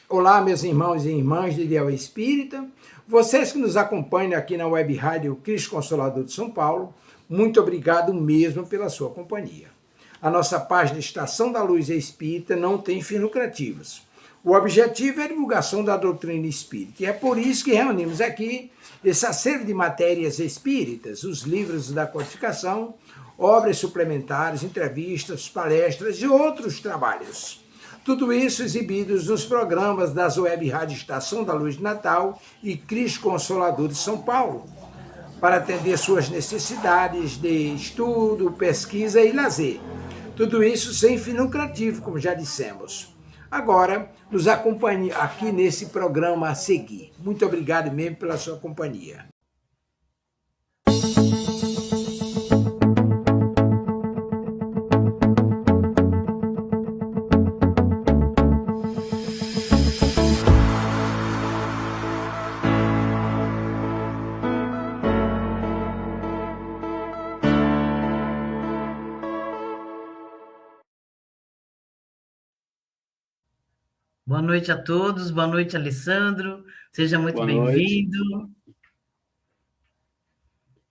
Olá, meus irmãos e irmãs de Ideal Espírita, vocês que nos acompanham aqui na Web Rádio Cristo Consolador de São Paulo, muito obrigado mesmo pela sua companhia. A nossa página Estação da Luz Espírita não tem fins lucrativos. O objetivo é a divulgação da doutrina espírita, e é por isso que reunimos aqui esse acervo de matérias espíritas, os livros da codificação, obras suplementares, entrevistas, palestras e outros trabalhos. Tudo isso exibidos nos programas das Web Rádio Estação da Luz de Natal e Cristo Consolador de São Paulo, para atender suas necessidades de estudo, pesquisa e lazer. Tudo isso sem fim lucrativo, como já dissemos. Agora, nos acompanhe aqui nesse programa a seguir. Muito obrigado mesmo pela sua companhia. Boa noite a todos, boa noite, Alessandro, seja muito bem-vindo.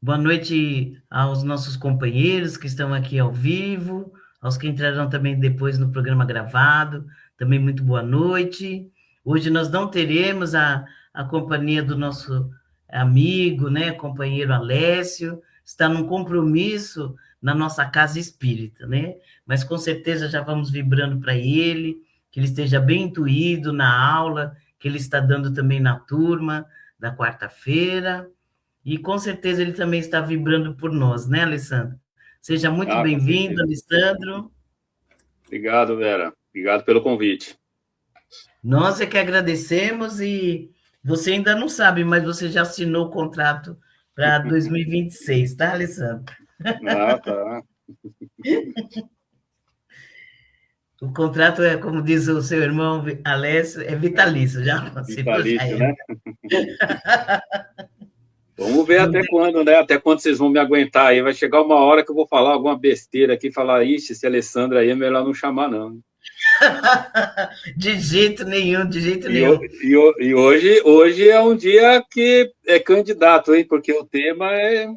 Boa noite aos nossos companheiros que estão aqui ao vivo, aos que entrarão também depois no programa gravado, também muito boa noite. Hoje nós não teremos a companhia do nosso amigo, né, companheiro Alessio, está num compromisso na nossa casa espírita, né? Mas com certeza já vamos vibrando para ele, que ele esteja bem intuído na aula, que ele está dando também na turma da quarta-feira, e com certeza ele também está vibrando por nós, né, Alessandro? Seja muito bem-vindo, Alessandro. Obrigado, Vera. Obrigado pelo convite. Nós é que agradecemos, e você ainda não sabe, mas você já assinou o contrato para 2026, tá, Alessandro? Ah, tá. O contrato é, como diz o seu irmão Alessio, é vitalício, já vitalício, né? Vamos ver até quando, né? Até quando vocês vão me aguentar aí. Vai chegar uma hora que eu vou falar alguma besteira aqui, falar, ixi, esse Alessandro aí é melhor não chamar, não. De jeito nenhum, de jeito nenhum. E hoje é um dia que é candidato, hein? Porque o tema é...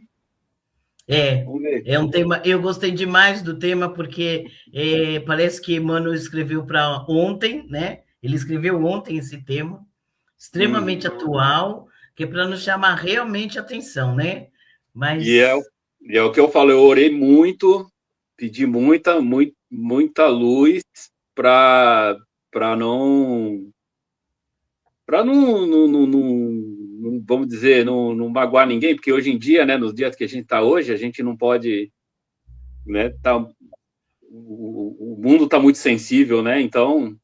É um tema, eu gostei demais do tema, porque parece que Emmanuel escreveu para ontem, né? Ele escreveu ontem esse tema, extremamente atual, que é para nos chamar realmente a atenção, né? Mas... E é o que eu falo, eu orei muito, pedi muita luz para não vamos dizer, não magoar ninguém, porque hoje em dia, né, nos dias que a gente está hoje, a gente não pode, né, o mundo está muito sensível, né, então,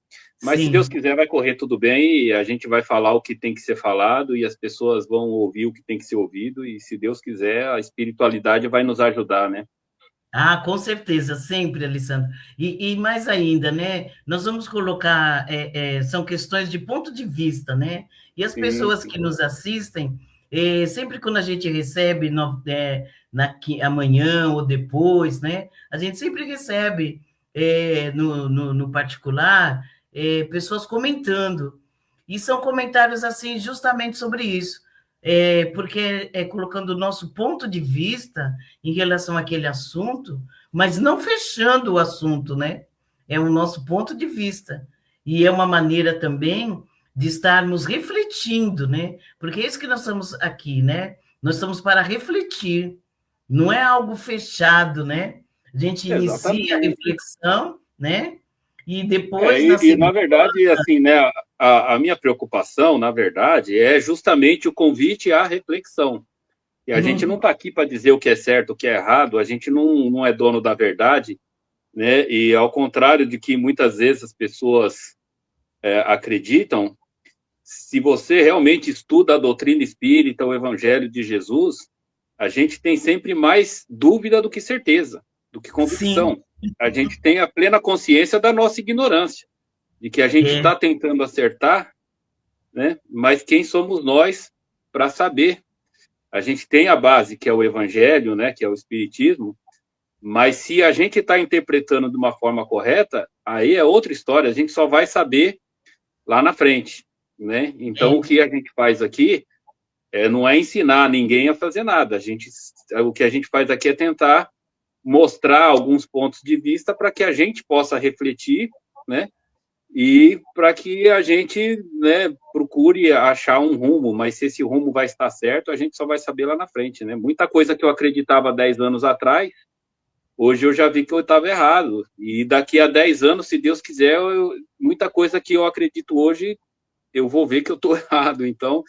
mas Sim. Se Deus quiser vai correr tudo bem, e a gente vai falar o que tem que ser falado, e as pessoas vão ouvir o que tem que ser ouvido, e se Deus quiser, a espiritualidade vai nos ajudar, né. Ah, com certeza, sempre, Alessandro. E mais ainda, né? Nós vamos colocar, são questões de ponto de vista, né? E as pessoas que nos assistem, sempre quando a gente recebe amanhã ou depois, né? A gente sempre recebe no particular pessoas comentando. E são comentários assim justamente sobre isso. Porque colocando o nosso ponto de vista em relação àquele assunto, mas não fechando o assunto, né? É o nosso ponto de vista. E é uma maneira também de estarmos refletindo, né? Porque é isso que nós estamos aqui, né? Nós estamos para refletir, não é algo fechado, né? A gente inicia a reflexão, né? E depois... na verdade, assim, né? A minha preocupação, na verdade, é justamente o convite à reflexão. E a gente não está aqui para dizer o que é certo, o que é errado, a gente não é dono da verdade, né? E ao contrário de que muitas vezes as pessoas acreditam, se você realmente estuda a doutrina espírita, o Evangelho de Jesus, a gente tem sempre mais dúvida do que certeza, do que convicção. Sim. A gente tem a plena consciência da nossa ignorância, de que a gente está tentando acertar, né? Mas quem somos nós para saber? A gente tem a base, que é o Evangelho, né? Que é o Espiritismo, mas se a gente está interpretando de uma forma correta, aí é outra história. A gente só vai saber lá na frente, né? Então, o que a gente faz aqui não é ensinar ninguém a fazer nada. O que a gente faz aqui é tentar mostrar alguns pontos de vista para que a gente possa refletir, né? E para que a gente, né, procure achar um rumo, mas se esse rumo vai estar certo, a gente só vai saber lá na frente, né? Muita coisa que eu acreditava 10 anos atrás, hoje eu já vi que eu estava errado. E daqui a 10 anos, se Deus quiser, muita coisa que eu acredito hoje, eu vou ver que eu estou errado. Então,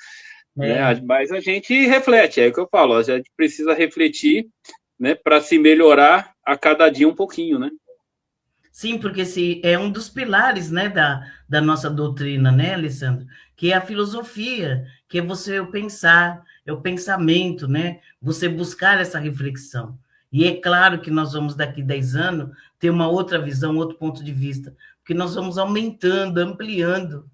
né, mas a gente reflete, é o que eu falo, a gente precisa refletir, né, para se melhorar a cada dia um pouquinho, né? Sim, porque esse é um dos pilares, né, da nossa doutrina, né, Alessandro? Que é a filosofia, que é você pensar, é o pensamento, né? Você buscar essa reflexão. E é claro que nós vamos, daqui 10 anos, ter uma outra visão, outro ponto de vista, porque nós vamos aumentando, ampliando.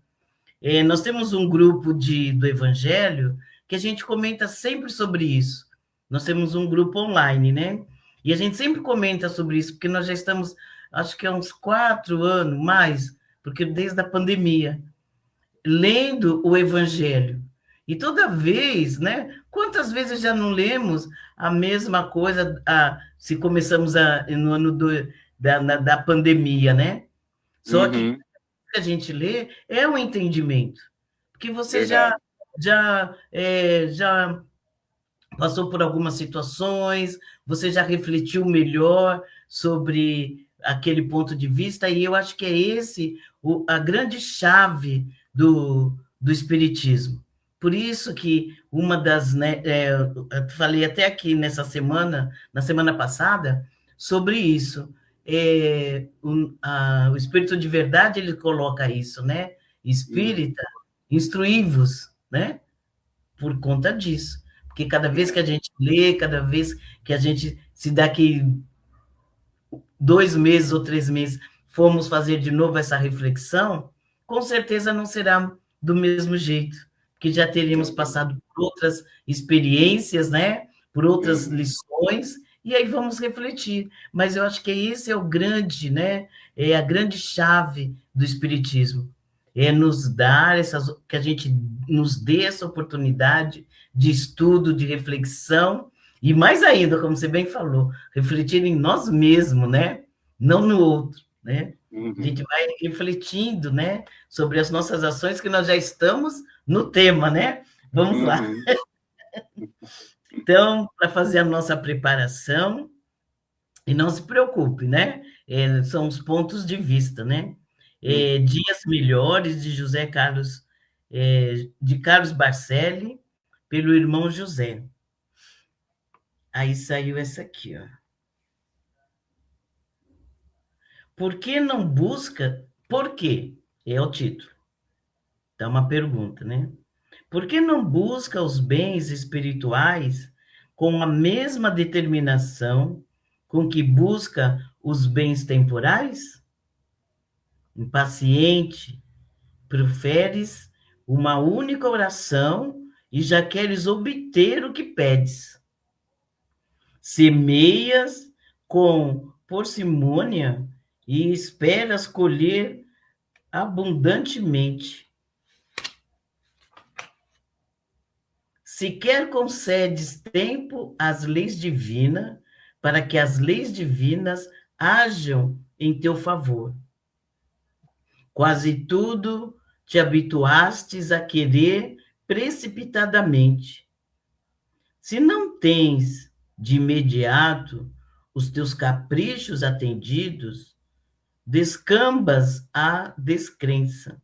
Nós temos um grupo do Evangelho que a gente comenta sempre sobre isso. Nós temos um grupo online, né? E a gente sempre comenta sobre isso, porque nós já estamos, acho que há uns 4 anos, mais, porque desde a pandemia, lendo o Evangelho. E toda vez, né? Quantas vezes já não lemos a mesma coisa, se começamos no ano da pandemia, né? Só que a gente lê é um entendimento, porque você já passou por algumas situações, você já refletiu melhor sobre aquele ponto de vista, e eu acho que é esse a grande chave do Espiritismo. Por isso que uma das, né, eu falei até aqui nessa semana, na semana passada, sobre isso. O Espírito de Verdade, ele coloca isso, né? Espírita, instruí-vos, né? Por conta disso. Porque cada vez que a gente lê, cada vez que a gente, se daqui 2 meses ou 3 meses formos fazer de novo essa reflexão, com certeza não será do mesmo jeito, porque já teríamos passado por outras experiências, né? Por outras lições, e aí vamos refletir. Mas eu acho que esse é o grande, né? É a grande chave do Espiritismo. É nos dar que a gente nos dê essa oportunidade de estudo, de reflexão, e mais ainda, como você bem falou, refletir em nós mesmos, né? Não no outro, né? A gente vai refletindo, né? Sobre as nossas ações, que nós já estamos no tema, né? Vamos lá. Então, para fazer a nossa preparação, e não se preocupe, né? São os pontos de vista, né? Dias Melhores, de José Carlos, de Carlos Barcelli, pelo irmão José. Aí saiu essa aqui, ó. Por que não busca? Por quê? É o título. Então, uma pergunta, né? Por que não busca os bens espirituais com a mesma determinação com que busca os bens temporais? Impaciente, preferes uma única oração e já queres obter o que pedes. Semeias com parcimônia e esperas colher abundantemente. Sequer concedes tempo às leis divinas, para que as leis divinas hajam em teu favor. Quase tudo te habituastes a querer precipitadamente. Se não tens de imediato os teus caprichos atendidos, descambas a descrença.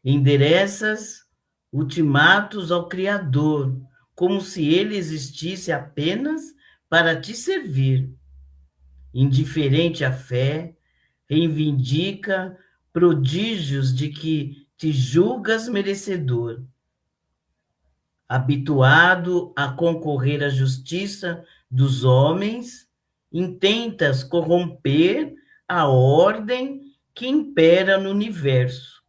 Endereças ultimatos ao Criador, como se ele existisse apenas para te servir. Indiferente à fé, reivindica prodígios de que te julgas merecedor. Habituado a concorrer à justiça dos homens, intentas corromper a ordem que impera no universo.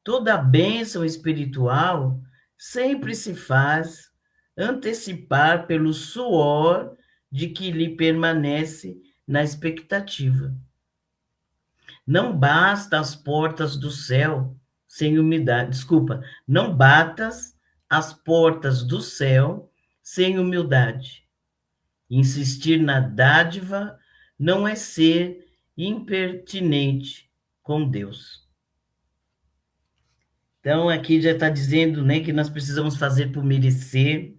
Toda bênção espiritual sempre se faz antecipar pelo suor de que lhe permanece na expectativa. Não basta as portas do céu sem humildade. Desculpa, não batas as portas do céu sem humildade. Insistir na dádiva não é ser impertinente com Deus. Então, aqui já está dizendo, né, que nós precisamos fazer por merecer,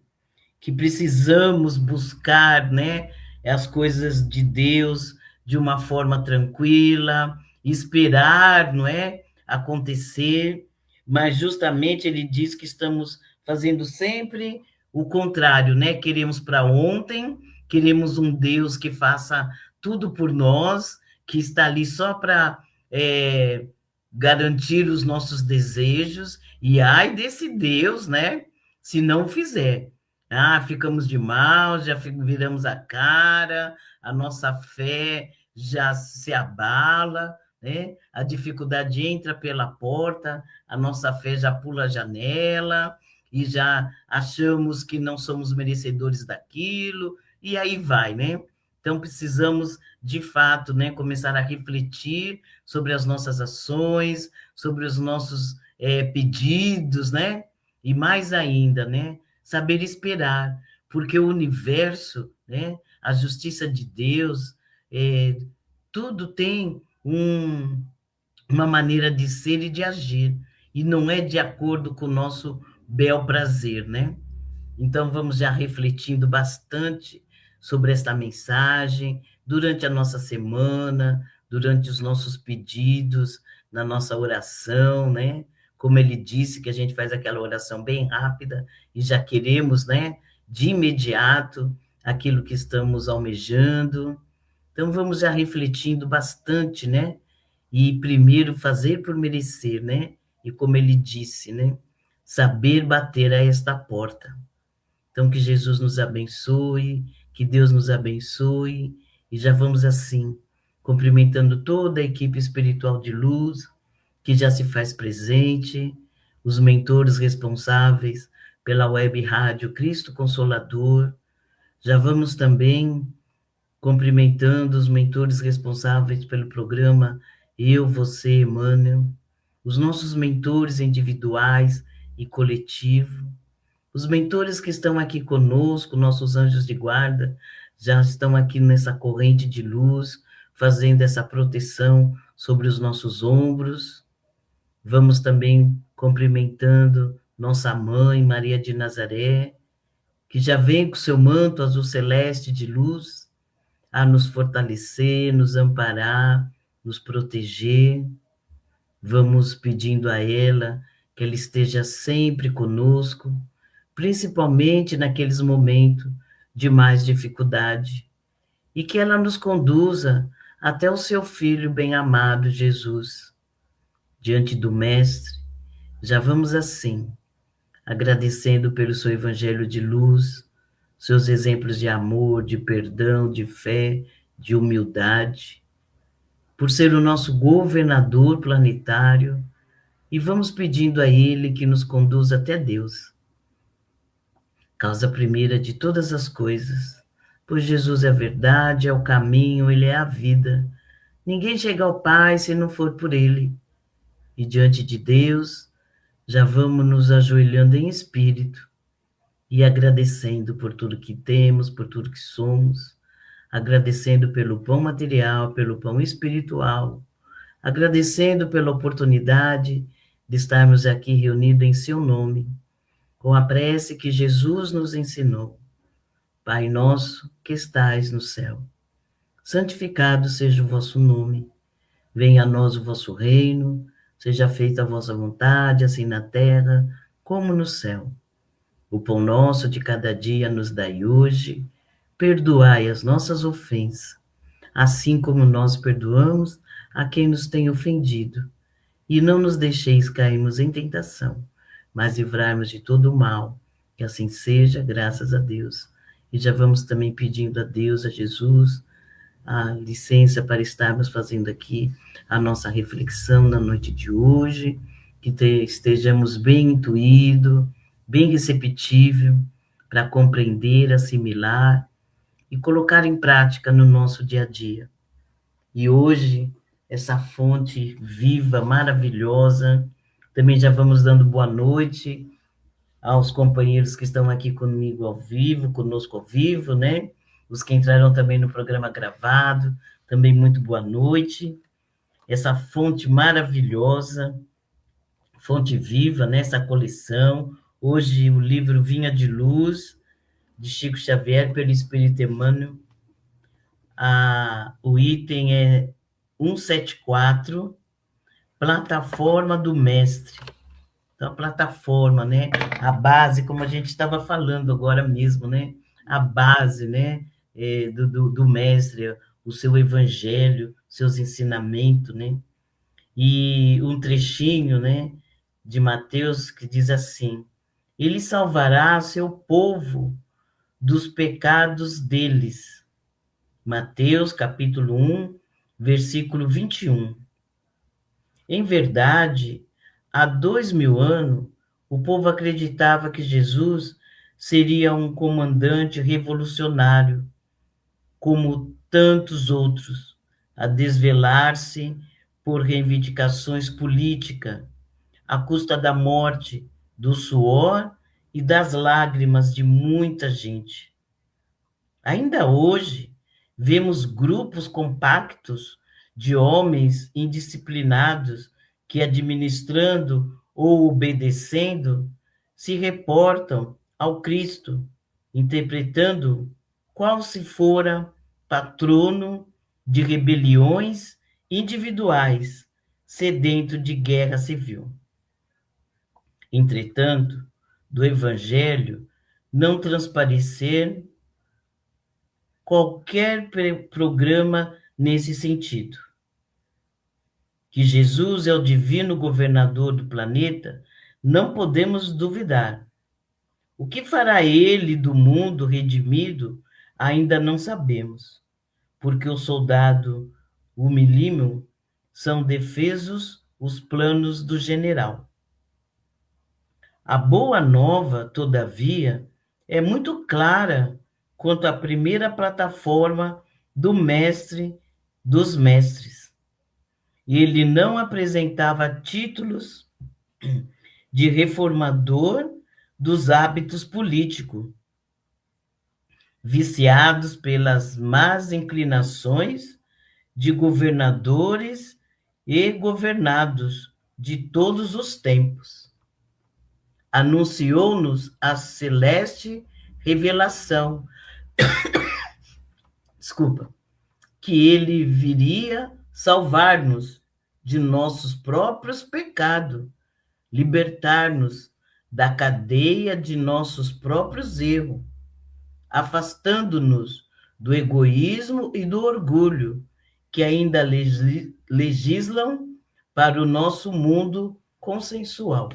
que precisamos buscar, né, as coisas de Deus de uma forma tranquila, esperar, não é, acontecer, mas justamente ele diz que estamos fazendo sempre o contrário, né? Queremos para ontem, queremos um Deus que faça tudo por nós, que está ali só para garantir os nossos desejos, e ai desse Deus, né? Se não fizer. Ah, ficamos de mal, já viramos a cara, a nossa fé já se abala, né? A dificuldade entra pela porta, a nossa fé já pula a janela e já achamos que não somos merecedores daquilo, e aí vai, né? Então, precisamos, de fato, né, começar a refletir sobre as nossas ações, sobre os nossos pedidos, né? E mais ainda, né? Saber esperar, porque o universo, né, a justiça de Deus, tudo tem uma maneira de ser e de agir, e não é de acordo com o nosso bel prazer, né? Então, vamos já refletindo bastante sobre esta mensagem durante a nossa semana, durante os nossos pedidos, na nossa oração, né? Como ele disse, que a gente faz aquela oração bem rápida e já queremos, né, de imediato aquilo que estamos almejando. Então, vamos já refletindo bastante, né? E primeiro fazer por merecer, né? E como ele disse, né? Saber bater a esta porta. Então, que Jesus nos abençoe, que Deus nos abençoe, e já vamos assim, cumprimentando toda a equipe espiritual de luz, que já se faz presente, os mentores responsáveis pela web rádio Cristo Consolador. Já vamos também cumprimentando os mentores responsáveis pelo programa Eu, Você, Emmanuel, os nossos mentores individuais e coletivo, os mentores que estão aqui conosco, nossos anjos de guarda, já estão aqui nessa corrente de luz, fazendo essa proteção sobre os nossos ombros. Vamos também cumprimentando nossa mãe, Maria de Nazaré, que já vem com seu manto azul celeste de luz a nos fortalecer, nos amparar, nos proteger. Vamos pedindo a ela que ela esteja sempre conosco, principalmente naqueles momentos de mais dificuldade, e que ela nos conduza até o seu Filho bem-amado Jesus. Diante do Mestre, já vamos assim, agradecendo pelo seu evangelho de luz, seus exemplos de amor, de perdão, de fé, de humildade, por ser o nosso governador planetário, e vamos pedindo a ele que nos conduza até Deus, causa primeira de todas as coisas, pois Jesus é a verdade, é o caminho, ele é a vida. Ninguém chega ao Pai se não for por ele. E diante de Deus, já vamos nos ajoelhando em espírito e agradecendo por tudo que temos, por tudo que somos, agradecendo pelo pão material, pelo pão espiritual, agradecendo pela oportunidade de estarmos aqui reunidos em seu nome, com a prece que Jesus nos ensinou. Pai nosso que estais no céu, santificado seja o vosso nome. Venha a nós o vosso reino, seja feita a vossa vontade, assim na terra como no céu. O pão nosso de cada dia nos dai hoje, perdoai as nossas ofensas, assim como nós perdoamos a quem nos tem ofendido. E não nos deixeis cairmos em tentação, mas livrai-nos de todo o mal, que assim seja, graças a Deus. E já vamos também pedindo a Deus, a Jesus, a licença para estarmos fazendo aqui a nossa reflexão na noite de hoje, que estejamos bem intuídos, bem receptível para compreender, assimilar e colocar em prática no nosso dia a dia. E hoje essa fonte viva, maravilhosa. Também já vamos dando boa noite aos companheiros que estão aqui comigo ao vivo, conosco ao vivo, né? Os que entraram também no programa gravado, também muito boa noite. Essa fonte maravilhosa, fonte viva, nessa coleção. Hoje o livro Vinha de Luz, de Chico Xavier, pelo Espírito Emmanuel. O item é 174, Plataforma do Mestre. Então, a plataforma, né? A base, como a gente estava falando agora mesmo, né? A base, né? Do mestre, o seu evangelho, seus ensinamentos, né? E um trechinho, né? De Mateus que diz assim: Ele salvará seu povo dos pecados deles. Mateus, capítulo 1, versículo 21. Em verdade, há 2000 anos, o povo acreditava que Jesus seria um comandante revolucionário, como tantos outros, a desvelar-se por reivindicações políticas, à custa da morte, do suor e das lágrimas de muita gente. Ainda hoje, vemos grupos compactos de homens indisciplinados que, administrando ou obedecendo, se reportam ao Cristo, interpretando qual se fora patrono de rebeliões individuais, sedento de guerra civil. Entretanto, do Evangelho não transparecer qualquer programa nesse sentido. Que Jesus é o divino governador do planeta, não podemos duvidar. O que fará ele do mundo redimido, ainda não sabemos, porque o soldado humilíssimo são defesos os planos do general. A boa nova, todavia, é muito clara quanto à primeira plataforma do mestre dos mestres. Ele não apresentava títulos de reformador dos hábitos políticos, viciados pelas más inclinações de governadores e governados de todos os tempos. Anunciou-nos a celeste revelação, que ele viria salvar-nos de nossos próprios pecados, libertar-nos da cadeia de nossos próprios erros, afastando-nos do egoísmo e do orgulho que ainda legislam para o nosso mundo consensual.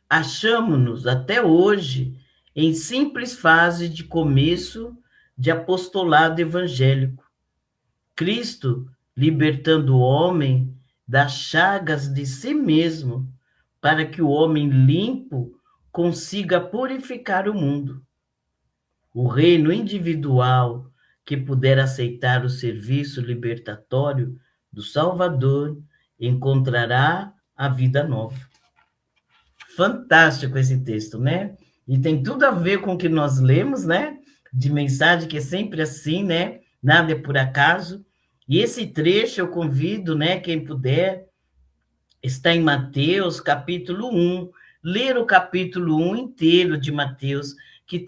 Achamo-nos até hoje em simples fase de começo de apostolado evangélico. Cristo libertando o homem das chagas de si mesmo, para que o homem limpo consiga purificar o mundo. O reino individual que puder aceitar o serviço libertatório do Salvador encontrará a vida nova. Fantástico esse texto, né? E tem tudo a ver com o que nós lemos, né? De mensagem, que é sempre assim, né? Nada é por acaso. E esse trecho eu convido, né? Quem puder, está em Mateus, capítulo 1. Ler o capítulo 1 inteiro de Mateus, que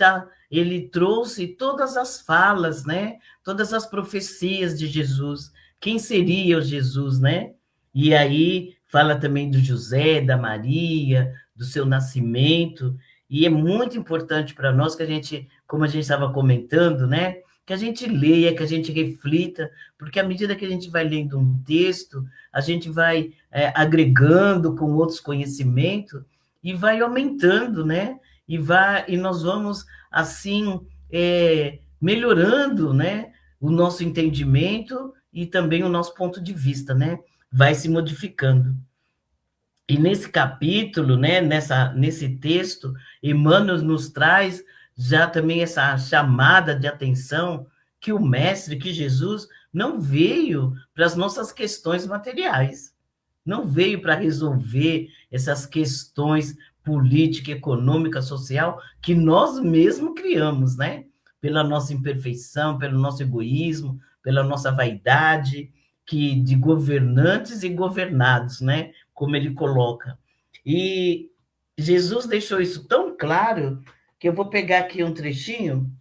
ele trouxe todas as falas, né? Todas as profecias de Jesus. Quem seria o Jesus, né? E aí fala também do José, da Maria, do seu nascimento, e é muito importante para nós que a gente, como a gente estava comentando, né, que a gente leia, que a gente reflita, porque à medida que a gente vai lendo um texto, a gente vai agregando com outros conhecimentos e vai aumentando, né, e nós vamos, assim, melhorando, né, o nosso entendimento e também o nosso ponto de vista, né, vai se modificando. E nesse capítulo, né, nesse texto, Emmanuel nos traz já também essa chamada de atenção que o Mestre, que Jesus, não veio para as nossas questões materiais, não veio para resolver essas questões política, econômica, social, que nós mesmos criamos, né? Pela nossa imperfeição, pelo nosso egoísmo, pela nossa vaidade, que de governantes e governados, né? Como ele coloca. E Jesus deixou isso tão claro que eu vou pegar aqui um trechinho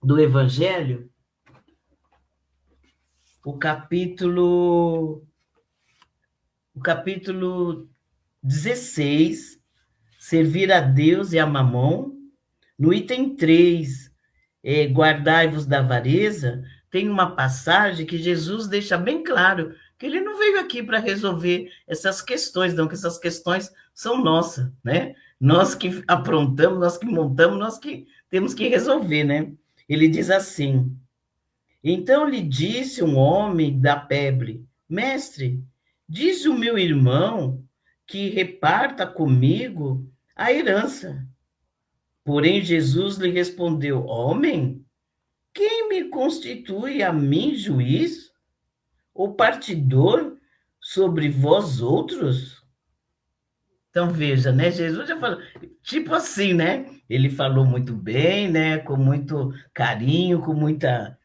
do Evangelho, o capítulo 16, servir a Deus e a Mamon. No item 3, guardai-vos da avareza, tem uma passagem que Jesus deixa bem claro que ele não veio aqui para resolver essas questões, não, que essas questões são nossas, né? Nós que aprontamos, nós que montamos, nós que temos que resolver, né? Ele diz assim: então lhe disse um homem da Pebre: mestre, diz o meu irmão que reparta comigo a herança. Porém, Jesus lhe respondeu: homem, quem me constitui a mim juiz ou partidor sobre vós outros? Então, veja, né? Jesus já falou, tipo assim, né? Ele falou muito bem, né? Com muito carinho, com muita.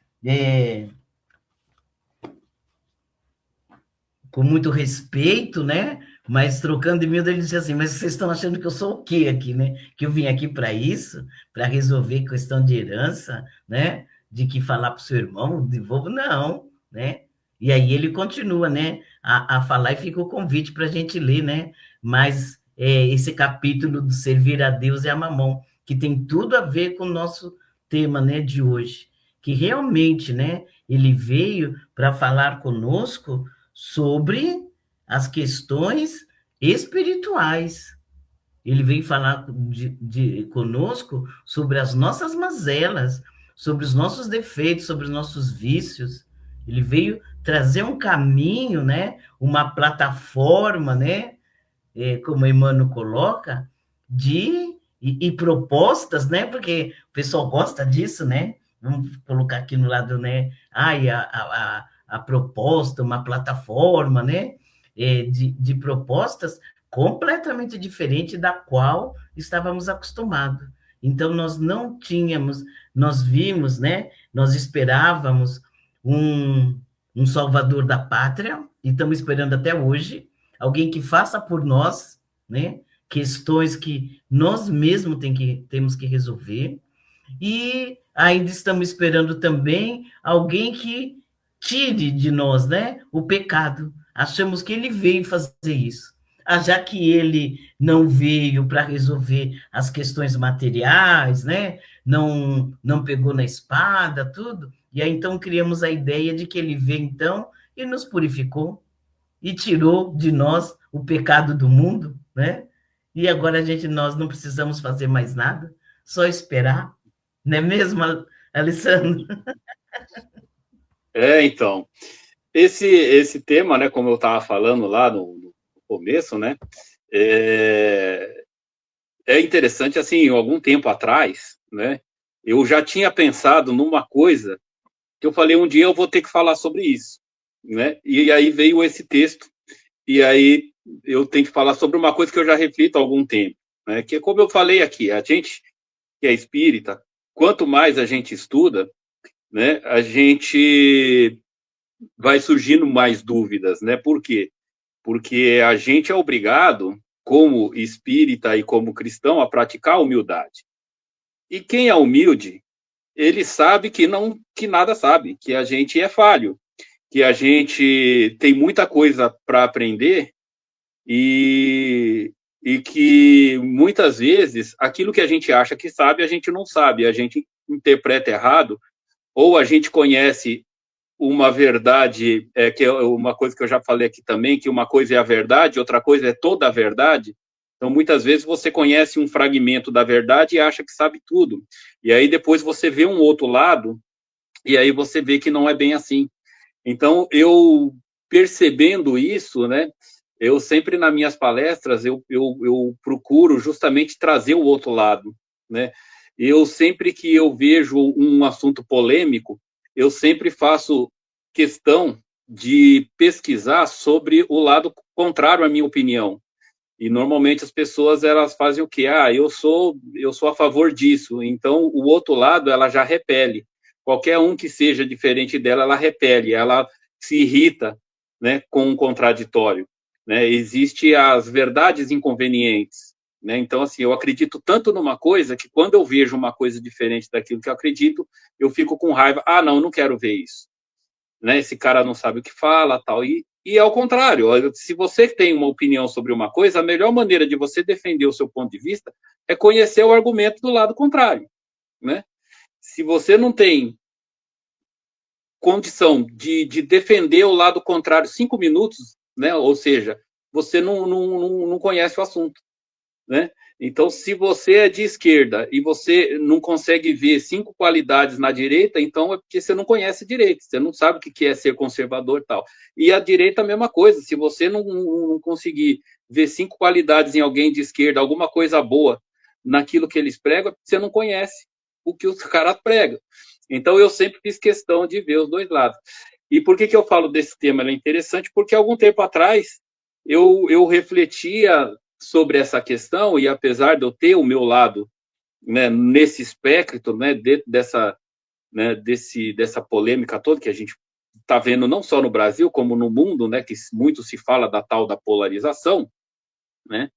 Com muito respeito, né? Mas trocando de miúdo, ele disse assim: mas vocês estão achando que eu sou o quê aqui, né? Que eu vim aqui para isso, para resolver questão de herança, né? De que falar para o seu irmão, devolvo, não, né? E aí ele continua, né? A falar, e fica o convite para a gente ler, né? Mas esse capítulo do servir a Deus e a Mamon, que tem tudo a ver com o nosso tema, né, de hoje, que realmente, né? Ele veio para falar conosco sobre as questões espirituais. Ele veio falar conosco sobre as nossas mazelas, sobre os nossos defeitos, sobre os nossos vícios. Ele veio trazer um caminho, né? Uma plataforma, né? Como Emmanuel coloca, e propostas, né? Porque o pessoal gosta disso, né? Vamos colocar aqui no lado, né? A proposta, uma plataforma, né? De propostas completamente diferente da qual estávamos acostumados. Então, nós não tínhamos, nós vimos, né? Nós esperávamos um salvador da pátria, e estamos esperando até hoje, alguém que faça por nós, né? Questões que nós mesmos temos que resolver, e ainda estamos esperando também alguém que tire de nós, né, o pecado. Achamos que ele veio fazer isso. Já que ele não veio para resolver as questões materiais, né? Não pegou na espada, tudo. E aí então criamos a ideia de que ele veio então e nos purificou e tirou de nós o pecado do mundo, né? E agora nós não precisamos fazer mais nada, só esperar, não é mesmo, Alessandro? Então, esse tema, né, como eu estava falando lá no começo, né, é interessante, assim, algum tempo atrás, né, eu já tinha pensado numa coisa que eu falei, um dia eu vou ter que falar sobre isso, né, e aí veio esse texto, e aí eu tenho que falar sobre uma coisa que eu já reflito há algum tempo, né, que é como eu falei aqui, a gente que é espírita, quanto mais a gente estuda, né, a gente vai surgindo mais dúvidas, né? Por quê? Porque a gente é obrigado, como espírita e como cristão, a praticar a humildade. E quem é humilde, ele sabe que nada sabe, que a gente é falho, que a gente tem muita coisa para aprender e que muitas vezes aquilo que a gente acha que sabe, a gente não sabe, a gente interpreta errado, ou a gente conhece uma verdade, que é uma coisa que eu já falei aqui também, que uma coisa é a verdade, outra coisa é toda a verdade. Então, muitas vezes você conhece um fragmento da verdade e acha que sabe tudo. E aí depois você vê um outro lado, e aí você vê que não é bem assim. Então, eu percebendo isso, né, eu sempre nas minhas palestras, eu procuro justamente trazer o outro lado, né? eu sempre que eu vejo um assunto polêmico, eu sempre faço questão de pesquisar sobre o lado contrário à minha opinião. E normalmente as pessoas elas fazem o quê? Eu sou a favor disso. Então o outro lado ela já repele. Qualquer um que seja diferente dela, ela repele, ela se irrita, né, com um contraditório, né? Existe as verdades inconvenientes, né? Então assim, eu acredito tanto numa coisa que quando eu vejo uma coisa diferente daquilo que eu acredito, eu fico com raiva. Ah, não, não quero ver isso, né? Esse cara não sabe o que fala, tal. E ao contrário, se você tem uma opinião sobre uma coisa, a melhor maneira de você defender o seu ponto de vista é conhecer o argumento do lado contrário, né? Se você não tem condição de defender o lado contrário 5 minutos, né? Ou seja, você não conhece o assunto, né? Então, se você é de esquerda e você não consegue ver 5 qualidades na direita, então é porque você não conhece direito, você não sabe o que é ser conservador e tal. E a direita, a mesma coisa, se você não conseguir ver 5 qualidades em alguém de esquerda, alguma coisa boa naquilo que eles pregam, você não conhece o que os caras pregam. Então, eu sempre fiz questão de ver os dois lados. E por que eu falo desse tema? Ele é interessante porque, algum tempo atrás, eu refletia sobre essa questão, e apesar de eu ter o meu lado, né, nesse espectro, né, dessa, né, dessa polêmica toda que a gente está vendo não só no Brasil, como no mundo, né, que muito se fala da tal da polarização, né,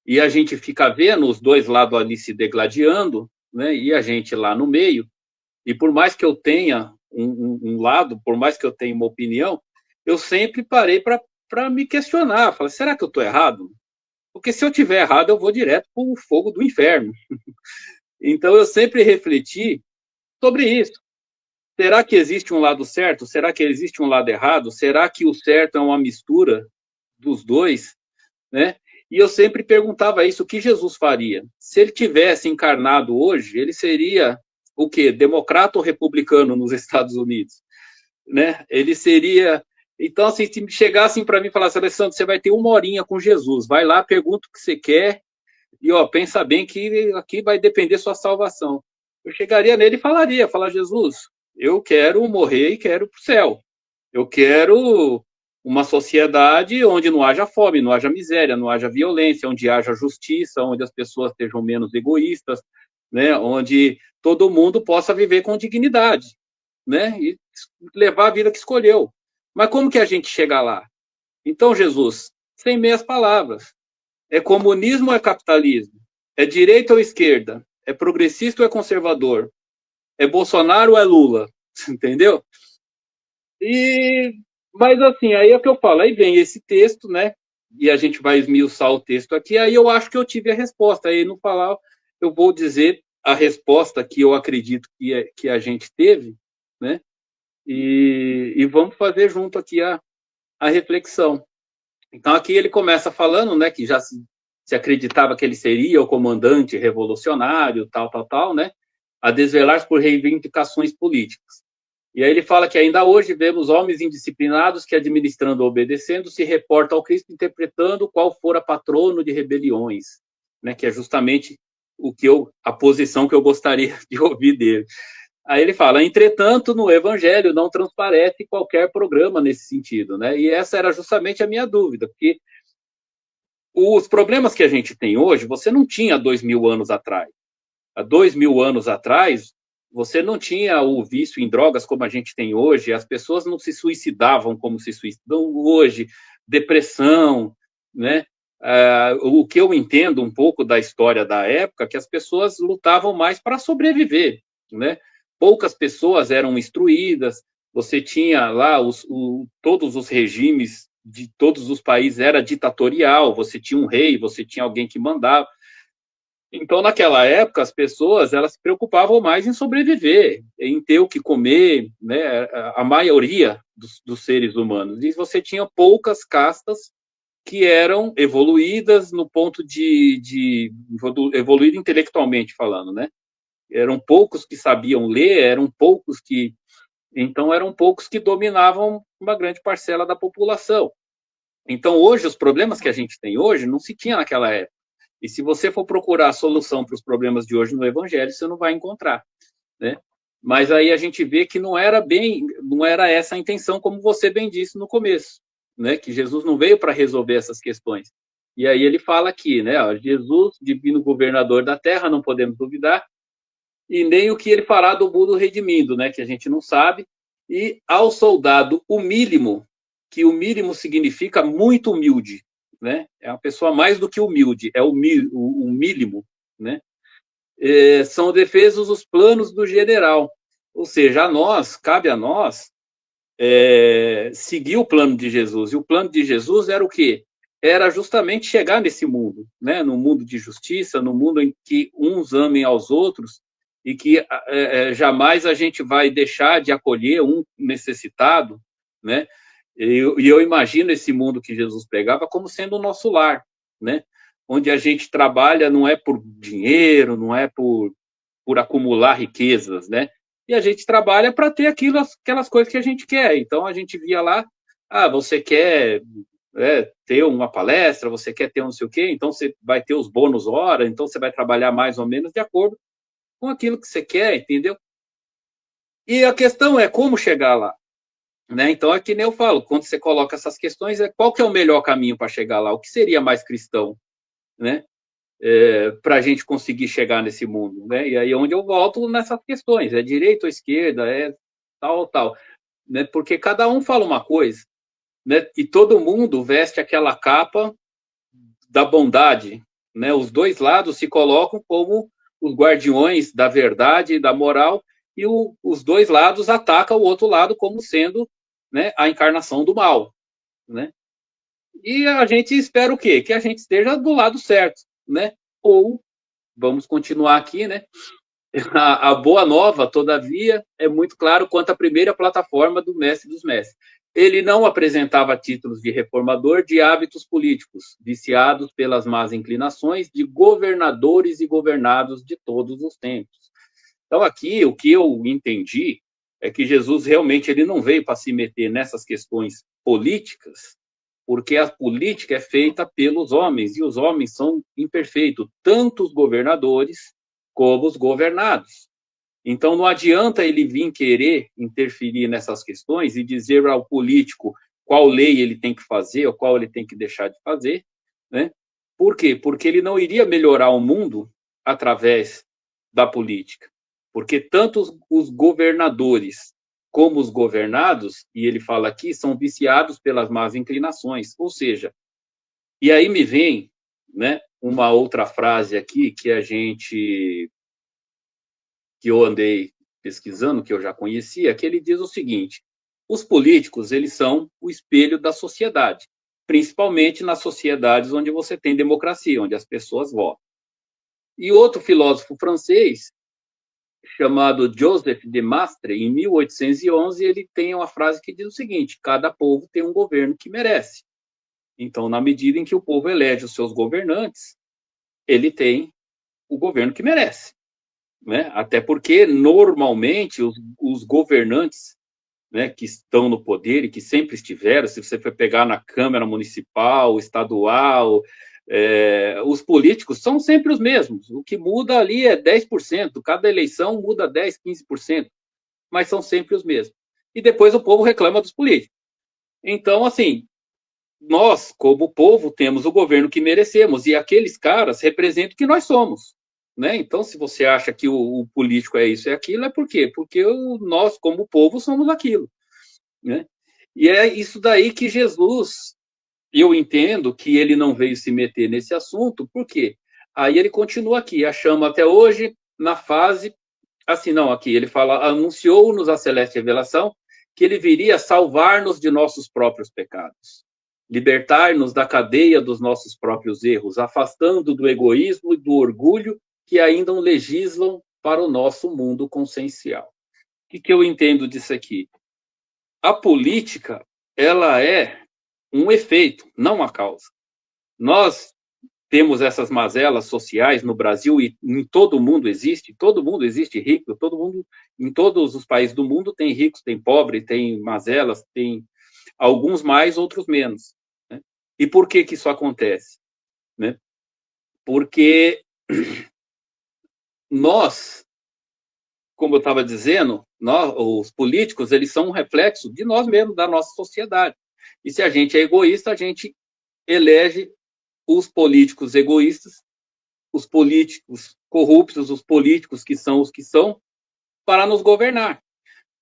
e a gente fica vendo os dois lados ali se degladiando, né, e a gente lá no meio, e por mais que eu tenha um lado, por mais que eu tenha uma opinião, eu sempre parei para me questionar, falei, será que eu estou errado? Porque se eu tiver errado, eu vou direto para o fogo do inferno. Então, eu sempre refleti sobre isso. Será que existe um lado certo? Será que existe um lado errado? Será que o certo é uma mistura dos dois? Né? E eu sempre perguntava isso, o que Jesus faria? Se ele tivesse encarnado hoje, ele seria o quê? Democrata ou republicano nos Estados Unidos? Né? Ele seria... Então, assim, se chegassem para mim e falassem, Alessandro, você vai ter 1 horinha com Jesus, vai lá, pergunta o que você quer, e ó, pensa bem que aqui vai depender sua salvação. Eu chegaria nele e falaria, Jesus, eu quero morrer e quero ir para o céu. Eu quero uma sociedade onde não haja fome, não haja miséria, não haja violência, onde haja justiça, onde as pessoas sejam menos egoístas, né? Onde todo mundo possa viver com dignidade, né? E levar a vida que escolheu. Mas como que a gente chega lá? Então, Jesus, sem meias palavras, é comunismo ou é capitalismo? É direita ou esquerda? É progressista ou é conservador? É Bolsonaro ou é Lula? Entendeu? Mas assim, aí é o que eu falo, aí vem esse texto, né? E a gente vai esmiuçar o texto aqui, aí eu acho que eu tive a resposta. Aí no falar, eu vou dizer a resposta que eu acredito que a gente teve, né? E vamos fazer junto aqui a reflexão. Então aqui ele começa falando, né, que já se acreditava que ele seria o comandante revolucionário, tal, né, a desvelar-se por reivindicações políticas. E aí ele fala que ainda hoje vemos homens indisciplinados que, administrando ou obedecendo, se reportam ao Cristo interpretando qual fora patrono de rebeliões, né, que é justamente a posição que eu gostaria de ouvir dele. Aí ele fala, entretanto, no Evangelho não transparece qualquer programa nesse sentido, né? E essa era justamente a minha dúvida, porque os problemas que a gente tem hoje, você não tinha 2000 anos atrás. Há 2000 anos atrás, você não tinha o vício em drogas como a gente tem hoje, as pessoas não se suicidavam como se suicidam hoje, depressão, né? O que eu entendo um pouco da história da época, que as pessoas lutavam mais para sobreviver, né? Poucas pessoas eram instruídas, você tinha lá todos os regimes de todos os países era ditatorial, você tinha um rei, você tinha alguém que mandava. Então, naquela época, as pessoas elas se preocupavam mais em sobreviver, em ter o que comer, né? A maioria dos seres humanos. E você tinha poucas castas que eram evoluídas no ponto de evoluído intelectualmente falando, né? Eram poucos que sabiam ler, então eram poucos que dominavam uma grande parcela da população. Então, hoje, os problemas que a gente tem hoje não se tinha naquela época. E se você for procurar a solução para os problemas de hoje no Evangelho, você não vai encontrar, né? Mas aí a gente vê que não era essa a intenção, como você bem disse no começo, né? Que Jesus não veio para resolver essas questões. E aí ele fala aqui, né? Ó, Jesus, divino governador da terra, não podemos duvidar, e nem o que ele fará do mundo redimindo, né? Que a gente não sabe. E ao soldado humílimo, que o mínimo significa muito humilde, né? É uma pessoa mais do que humilde, é o mínimo, né? São defesos os planos do general. Ou seja, cabe a nós seguir o plano de Jesus. E o plano de Jesus era o quê? Era justamente chegar nesse mundo, né? No mundo de justiça, no mundo em que uns amem aos outros e que jamais a gente vai deixar de acolher um necessitado, né? E eu imagino esse mundo que Jesus pregava como sendo o nosso lar, né? Onde a gente trabalha não é por dinheiro, não é por acumular riquezas, né? E a gente trabalha para ter aquelas coisas que a gente quer. Então a gente via lá, você quer ter uma palestra, você quer ter um não sei o quê, então você vai ter os bônus hora, então você vai trabalhar mais ou menos de acordo com aquilo que você quer, entendeu? E a questão é como chegar lá, né? Então é que nem eu falo, quando você coloca essas questões, qual que é o melhor caminho para chegar lá? O que seria mais cristão, né? Para a gente conseguir chegar nesse mundo, né? E aí é onde eu volto nessas questões, é direita ou esquerda, é tal, né? Porque cada um fala uma coisa, né? E todo mundo veste aquela capa da bondade, né? Os dois lados se colocam como os guardiões da verdade e da moral, e os dois lados atacam o outro lado como sendo, né, a encarnação do mal, né? E a gente espera o quê? Que a gente esteja do lado certo, né? Ou vamos continuar aqui, né? A boa nova, todavia, é muito claro quanto à primeira plataforma do Mestre dos Mestres. Ele não apresentava títulos de reformador de hábitos políticos, viciados pelas más inclinações de governadores e governados de todos os tempos. Então, aqui, o que eu entendi é que Jesus realmente ele não veio para se meter nessas questões políticas, porque a política é feita pelos homens, e os homens são imperfeitos, tanto os governadores como os governados. Então, não adianta ele vir querer interferir nessas questões e dizer ao político qual lei ele tem que fazer ou qual ele tem que deixar de fazer, né? Por quê? Porque ele não iria melhorar o mundo através da política. Porque tanto os governadores como os governados, e ele fala aqui, são viciados pelas más inclinações. Ou seja, e aí me vem, né, uma outra frase aqui que eu andei pesquisando, que eu já conhecia, que ele diz o seguinte: os políticos, eles são o espelho da sociedade, principalmente nas sociedades onde você tem democracia, onde as pessoas votam. E outro filósofo francês, chamado Joseph de Maistre, em 1811, ele tem uma frase que diz o seguinte: cada povo tem um governo que merece. Então, na medida em que o povo elege os seus governantes, ele tem o governo que merece, né? Até porque, normalmente, os governantes, né, que estão no poder e que sempre estiveram, se você for pegar na Câmara Municipal, estadual, os políticos são sempre os mesmos. O que muda ali é 10%, cada eleição muda 10%, 15%, mas são sempre os mesmos. E depois o povo reclama dos políticos. Então, assim, nós, como povo, temos o governo que merecemos, e aqueles caras representam o que nós somos, né? Então, se você acha que o político é isso e aquilo, é por quê? Porque nós, como povo, somos aquilo, né? E é isso daí que Jesus, eu entendo que ele não veio se meter nesse assunto, por quê? Aí ele continua aqui, a chama até hoje, na fase, assim, não, aqui, ele fala, anunciou-nos a celeste revelação, que ele viria salvar-nos de nossos próprios pecados, libertar-nos da cadeia dos nossos próprios erros, afastando do egoísmo e do orgulho que ainda legislam para o nosso mundo consciencial. O que eu entendo disso aqui? A política, ela é um efeito, não uma causa. Nós temos essas mazelas sociais no Brasil e em todo mundo existe rico, todo mundo, em todos os países do mundo tem ricos, tem pobre, tem mazelas, tem alguns mais, outros menos, né? E por que isso acontece, né? porque nós, como eu estava dizendo, nós, os políticos, eles são um reflexo de nós mesmos, da nossa sociedade. E se a gente é egoísta, a gente elege os políticos egoístas, os políticos corruptos, os políticos que são os que são, para nos governar.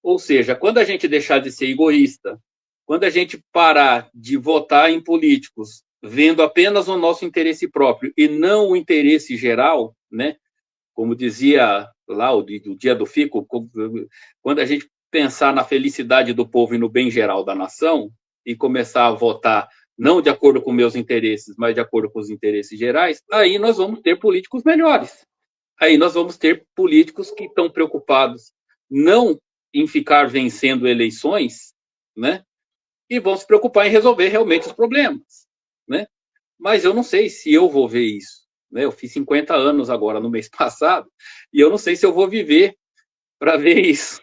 Ou seja, quando a gente deixar de ser egoísta, quando a gente parar de votar em políticos vendo apenas o nosso interesse próprio e não o interesse geral, né? Como dizia lá o dia do fico, quando a gente pensar na felicidade do povo e no bem geral da nação e começar a votar não de acordo com meus interesses, mas de acordo com os interesses gerais, aí nós vamos ter políticos melhores. Aí nós vamos ter políticos que estão preocupados não em ficar vencendo eleições, né? E vão se preocupar em resolver realmente os problemas, né? Mas eu não sei se eu vou ver isso, né? Eu fiz 50 anos agora no mês passado e eu não sei se eu vou viver para ver isso.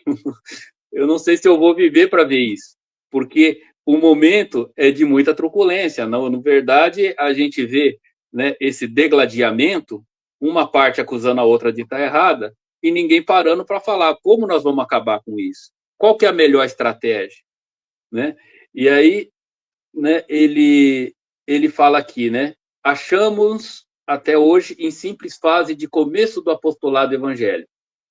Eu não sei se eu vou viver para ver isso, porque o momento é de muita truculência. Na verdade, a gente vê, né, esse degladiamento, uma parte acusando a outra de estar errada e ninguém parando para falar como nós vamos acabar com isso. Qual que é a melhor estratégia, né? E aí, né, ele fala aqui, né? Achamos até hoje em simples fase de começo do apostolado evangélico.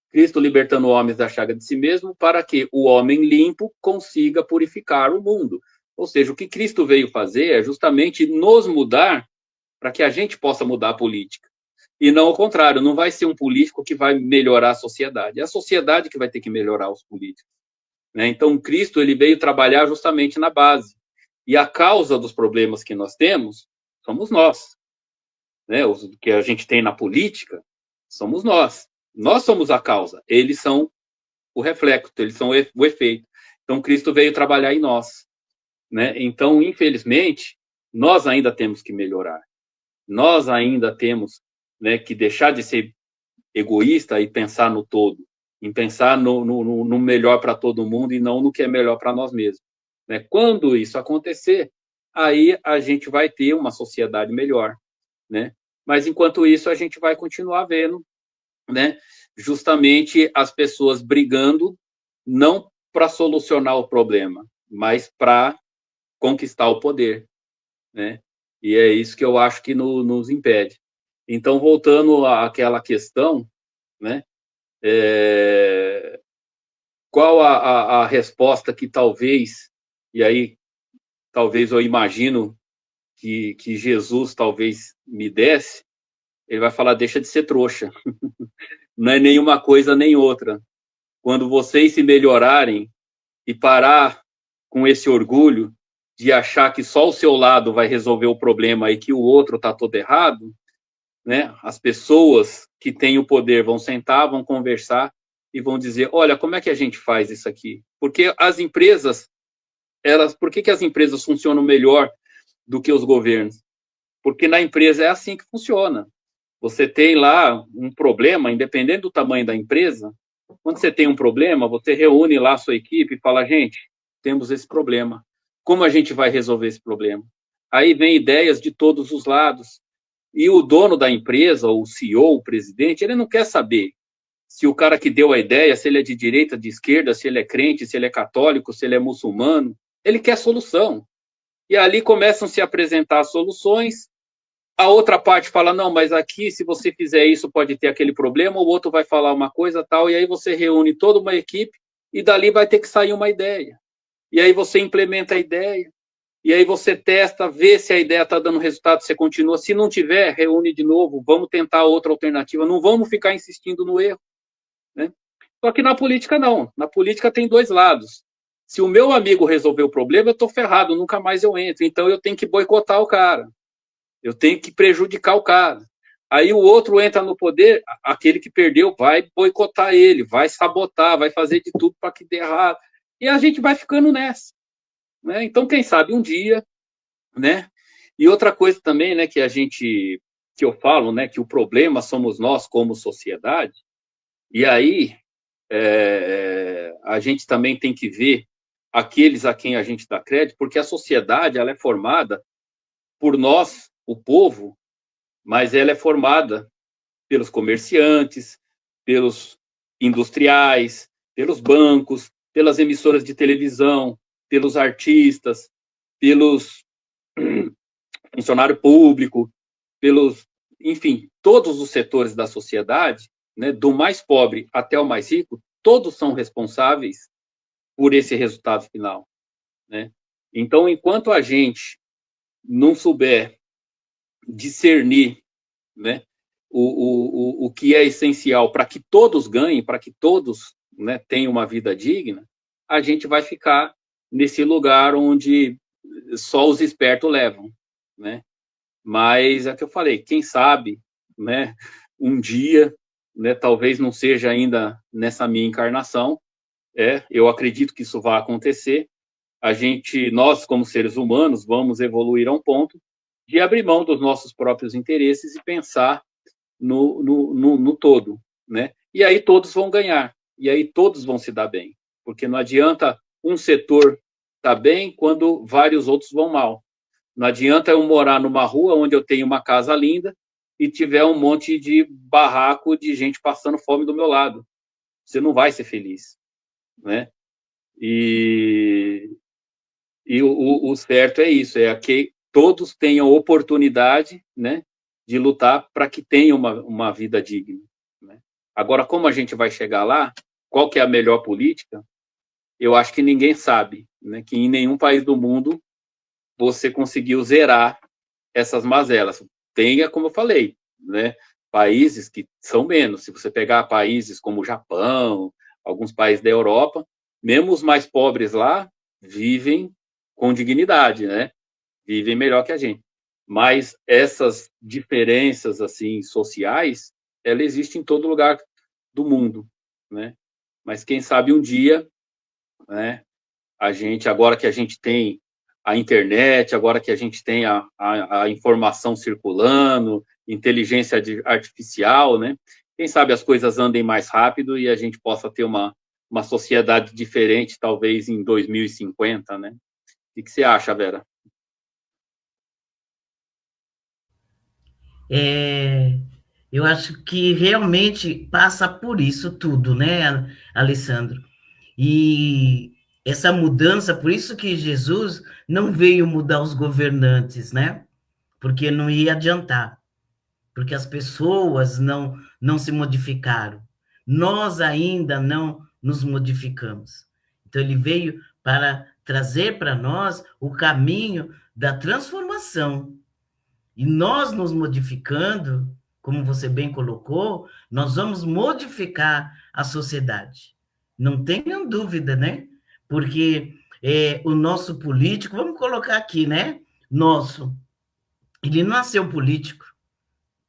Cristo libertando homens da chaga de si mesmo para que o homem limpo consiga purificar o mundo. Ou seja, o que Cristo veio fazer é justamente nos mudar para que a gente possa mudar a política. E não ao contrário, não vai ser um político que vai melhorar a sociedade. É a sociedade que vai ter que melhorar os políticos, né? Então, Cristo ele veio trabalhar justamente na base. E a causa dos problemas que nós temos somos nós, né? Os que a gente tem na política somos nós. Nós somos a causa, eles são o reflexo, eles são o efeito. Então, Cristo veio trabalhar em nós, né? Então, infelizmente, nós ainda temos que melhorar. Nós ainda temos, né, que deixar de ser egoísta e pensar no todo, em pensar no melhor para todo mundo e não no que é melhor para nós mesmos, né? Quando isso acontecer, aí a gente vai ter uma sociedade melhor, né? Mas, enquanto isso, a gente vai continuar vendo, né, justamente as pessoas brigando não para solucionar o problema, mas para conquistar o poder, né? E é isso que eu acho que nos impede. Então, voltando àquela questão, né, qual a resposta que talvez, e aí talvez eu imagino que Jesus talvez me desse, ele vai falar, deixa de ser trouxa. Não é nenhuma coisa nem outra. Quando vocês se melhorarem e parar com esse orgulho de achar que só o seu lado vai resolver o problema e que o outro está todo errado, né? As pessoas que têm o poder vão sentar, vão conversar e vão dizer, olha, como é que a gente faz isso aqui? Porque as empresas, por que as empresas funcionam melhor do que os governos? Porque na empresa é assim que funciona. Você tem lá um problema, independente do tamanho da empresa, quando você tem um problema, você reúne lá a sua equipe e fala, gente, temos esse problema. Como a gente vai resolver esse problema? Aí vem ideias de todos os lados. E o dono da empresa, o CEO, o presidente, ele não quer saber se o cara que deu a ideia, se ele é de direita, de esquerda, se ele é crente, se ele é católico, se ele é muçulmano. Ele quer solução. E ali começam a se apresentar soluções. A outra parte fala, não, mas aqui, se você fizer isso, pode ter aquele problema, o outro vai falar uma coisa tal, e aí você reúne toda uma equipe e dali vai ter que sair uma ideia. E aí você implementa a ideia, e aí você testa, vê se a ideia está dando resultado, você continua. Se não tiver, reúne de novo, vamos tentar outra alternativa, não vamos ficar insistindo no erro, né? Só que na política não, na política tem dois lados. Se o meu amigo resolver o problema, eu estou ferrado, nunca mais eu entro, então eu tenho que boicotar o cara. Eu tenho que prejudicar o cara. Aí o outro entra no poder, aquele que perdeu vai boicotar ele, vai sabotar, vai fazer de tudo para que dê errado. E a gente vai ficando nessa, né? Então, quem sabe um dia, né? E outra coisa também, né, que eu falo, né, que o problema somos nós como sociedade. E aí a gente também tem que ver aqueles a quem a gente dá crédito, porque a sociedade ela é formada por nós, o povo, mas ela é formada pelos comerciantes, pelos industriais, pelos bancos, pelas emissoras de televisão, pelos artistas, pelos funcionário público, enfim, todos os setores da sociedade, né, do mais pobre até o mais rico, todos são responsáveis por esse resultado final, né? Então, enquanto a gente não souber discernir, né, o que é essencial para que todos ganhem, para que todos, né, tenham uma vida digna, a gente vai ficar nesse lugar onde só os espertos levam, né? Mas é o que eu falei, quem sabe, né, um dia, né, talvez não seja ainda nessa minha encarnação, eu acredito que isso vai acontecer. Nós como seres humanos, vamos evoluir a um ponto de abrir mão dos nossos próprios interesses e pensar no todo, né? E aí todos vão ganhar, e aí todos vão se dar bem, porque não adianta um setor estar bem quando vários outros vão mal. Não adianta eu morar numa rua onde eu tenho uma casa linda e tiver um monte de barraco de gente passando fome do meu lado. Você não vai ser feliz, né? E o certo é isso, é que todos tenham oportunidade, né, de lutar para que tenham uma vida digna, né? Agora, como a gente vai chegar lá, qual que é a melhor política? Eu acho que ninguém sabe, né, que em nenhum país do mundo você conseguiu zerar essas mazelas. Tenha, como eu falei, né, países que são menos. Se você pegar países como o Japão, alguns países da Europa, mesmo os mais pobres lá vivem com dignidade, né? Vivem melhor que a gente. Mas essas diferenças assim sociais, ela existe em todo lugar do mundo, né? Mas quem sabe um dia, né, agora que a gente tem a internet, agora que a gente tem a informação circulando, inteligência artificial, né? Quem sabe as coisas andem mais rápido e a gente possa ter uma sociedade diferente, talvez em 2050, né? O que você acha, Vera? Eu acho que realmente passa por isso tudo, né, Alessandro? E essa mudança, por isso que Jesus não veio mudar os governantes, né? Porque não ia adiantar, porque as pessoas não se modificaram. Nós ainda não nos modificamos. Então, ele veio para trazer para nós o caminho da transformação. E nós nos modificando, como você bem colocou, nós vamos modificar a sociedade. Não tenham dúvida, né? Porque o nosso político, vamos colocar aqui, né? Ele não nasceu político,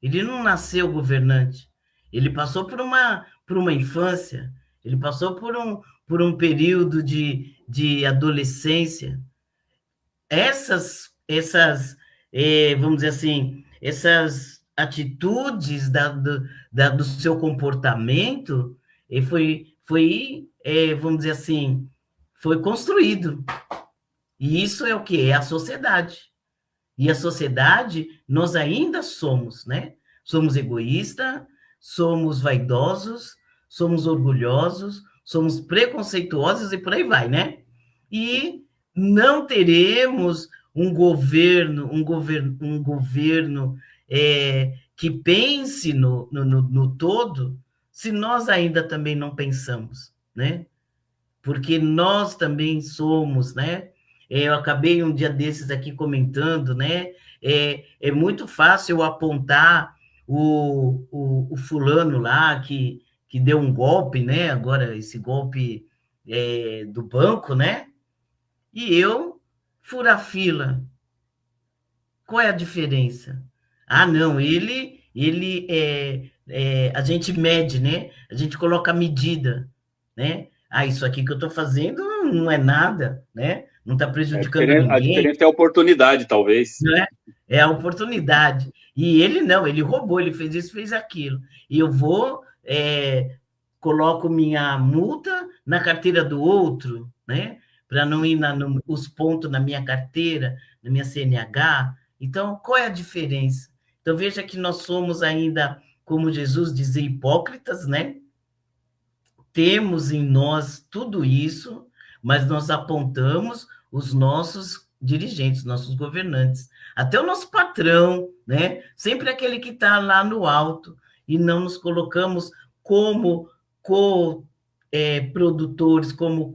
ele não nasceu governante, ele passou por uma infância, ele passou por um período de adolescência. Vamos dizer assim, essas atitudes do seu comportamento vamos dizer assim, foi construído. E isso é o que? É a sociedade. E a sociedade, nós ainda somos, né? Somos egoístas, somos vaidosos, somos orgulhosos, somos preconceituosos e por aí vai, né? E não teremos um governo que pense no todo, se nós ainda também não pensamos, né? Porque nós também somos, né? Eu acabei um dia desses aqui comentando, né? É muito fácil apontar o fulano lá que deu um golpe, né? Agora, esse golpe do banco, né? E eu furar fila. Qual é a diferença? Ah, não, a gente mede, né? A gente coloca a medida, né? Ah, isso aqui que eu estou fazendo não é nada, né? Não está prejudicando ninguém. A diferença é a oportunidade, talvez. Né? É a oportunidade. E ele não, ele roubou, ele fez isso, fez aquilo. E eu coloco minha multa na carteira do outro, né? Para não ir os pontos na minha carteira, na minha CNH. Então, qual é a diferença? Então, veja que nós somos ainda, como Jesus dizia, hipócritas, né? Temos em nós tudo isso, mas nós apontamos os nossos dirigentes, nossos governantes, até o nosso patrão, né? Sempre aquele que está lá no alto, e não nos colocamos como produtores, como